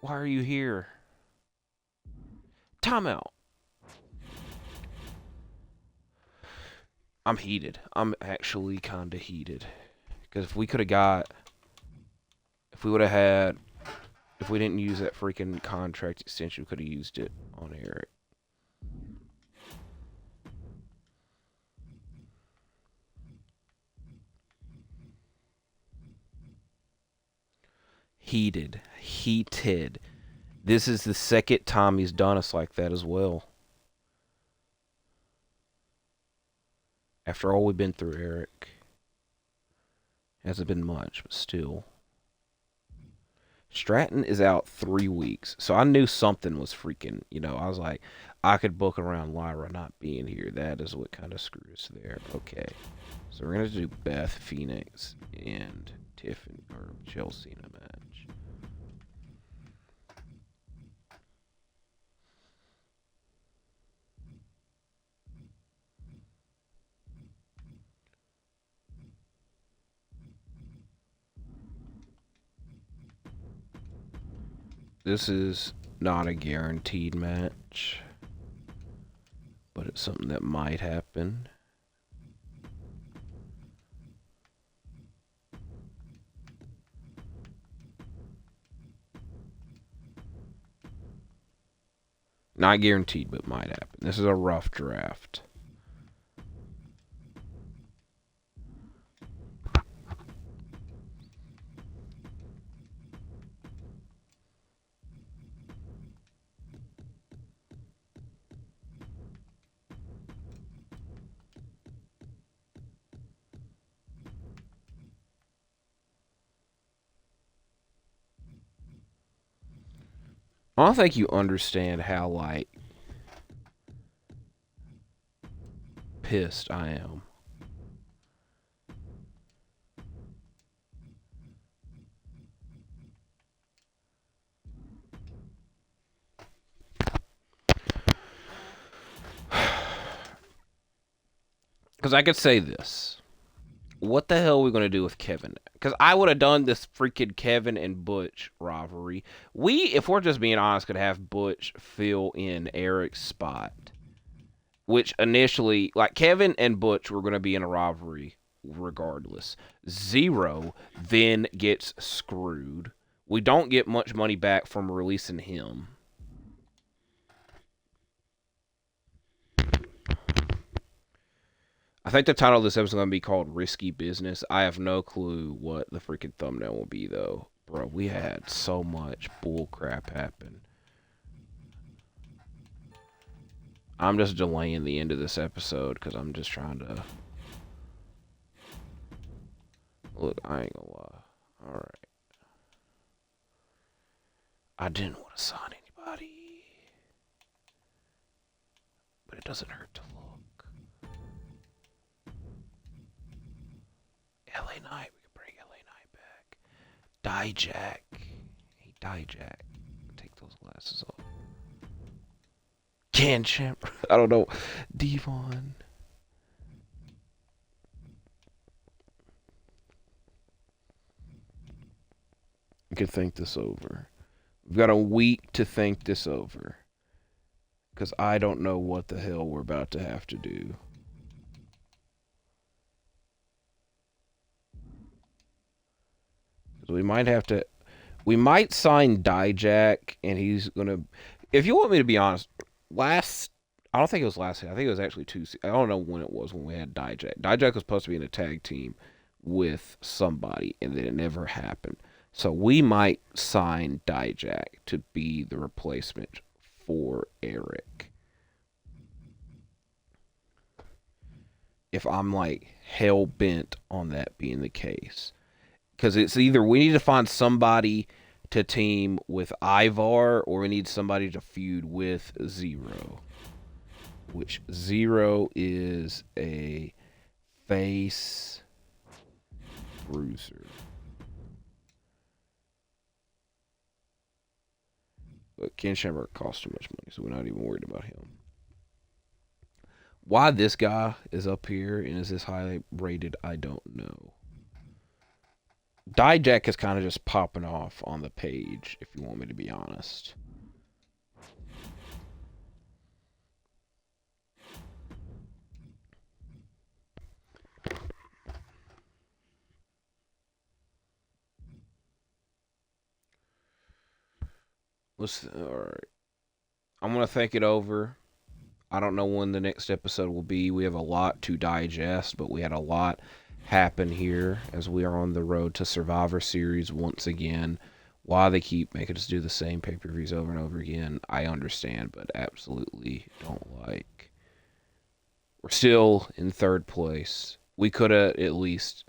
Why are you here? Timeout. I'm heated. I'm actually kind of heated because if we could have got, if we would have had, if we didn't use that freaking contract extension, we could have used it on Eric. Heated. This is the second time he's done us like that as well. After all we've been through, Eric. Hasn't been much, but still. Stratton is out 3 weeks, so I knew something was freaking, I was like, I could book around Lyra not being here. That is what kind of screwed us there. Okay. So we're going to do Beth, Phoenix, and Tiffany, or Chelsea in a match. This is not a guaranteed match, but it's something that might happen. Not guaranteed, but might happen. This is a rough draft. I don't think you understand how, like, pissed I am. Because I could say this. What the hell are we going to do with Kevin? Because I would have done this freaking Kevin and Butch rivalry. If we're just being honest, could have Butch fill in Eric's spot. Which initially, like, Kevin and Butch were going to be in a rivalry regardless. Zero then gets screwed. We don't get much money back from releasing him. I think the title of this episode is going to be called Risky Business. I have no clue what the freaking thumbnail will be, though. Bro, we had so much bull crap happen. I'm just delaying the end of this episode because I'm just trying to... Look, I ain't gonna lie. Alright. I didn't want to sign anybody. But it doesn't hurt to look. LA Knight. We can bring LA Knight back. Dijak. Hey, Dijak. Take those glasses off. Can Champ. I don't know. Devon. We can think this over. We've got a week to think this over. Because I don't know what the hell we're about to have to do. We might have to... We might sign Dijak, and he's going to... If you want me to be honest, I don't think it was last year. I think it was actually I don't know when it was when we had Dijak. Dijak was supposed to be in a tag team with somebody, and then it never happened. So we might sign Dijak to be the replacement for Eric. If I'm like hell bent on that being the case. Because it's either we need to find somebody to team with Ivar or we need somebody to feud with Zero. Which Zero is a face bruiser. But Ken Shamrock costs too much money, so we're not even worried about him. Why this guy is up here and is this highly rated, I don't know. Dijak is kind of just popping off on the page, if you want me to be honest. Alright. I'm going to think it over. I don't know when the next episode will be. We have a lot to digest, but we had a lot happen here as we are on the road to Survivor Series once again. Why they keep making us do the same pay-per-views over and over again, I understand, but absolutely don't like. We're still in third place. We could have at least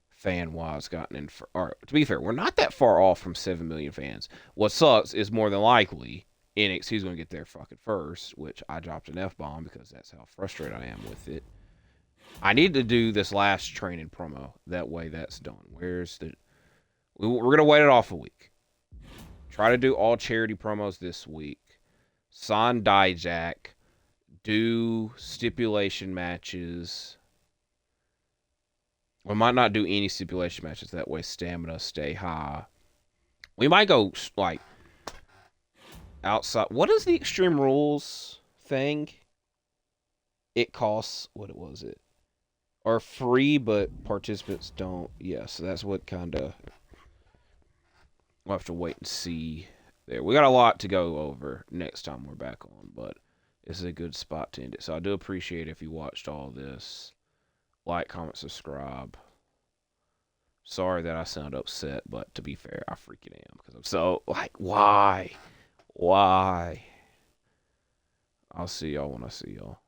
fan-wise gotten in. Or, to be fair, we're not that far off from 7 million fans. What sucks is more than likely NXT's going to get there fucking first, which I dropped an F-bomb because that's how frustrated I am with it. I need to do this last training promo. That way that's done. We're going to wait it off a week. Try to do all charity promos this week. Sign Dijak. Do stipulation matches. We might not do any stipulation matches. That way stamina stay high. We might go, like, outside. What is the Extreme Rules thing? It costs, what was it? Are free, but participants don't. Yeah, so that's what kind of. We'll have to wait and see there. We got a lot to go over next time we're back on, but this is a good spot to end it. So I do appreciate if you watched all this. Like, comment, subscribe. Sorry that I sound upset, but to be fair, I freaking am. Because I'm so, like, why? Why? I'll see y'all when I see y'all.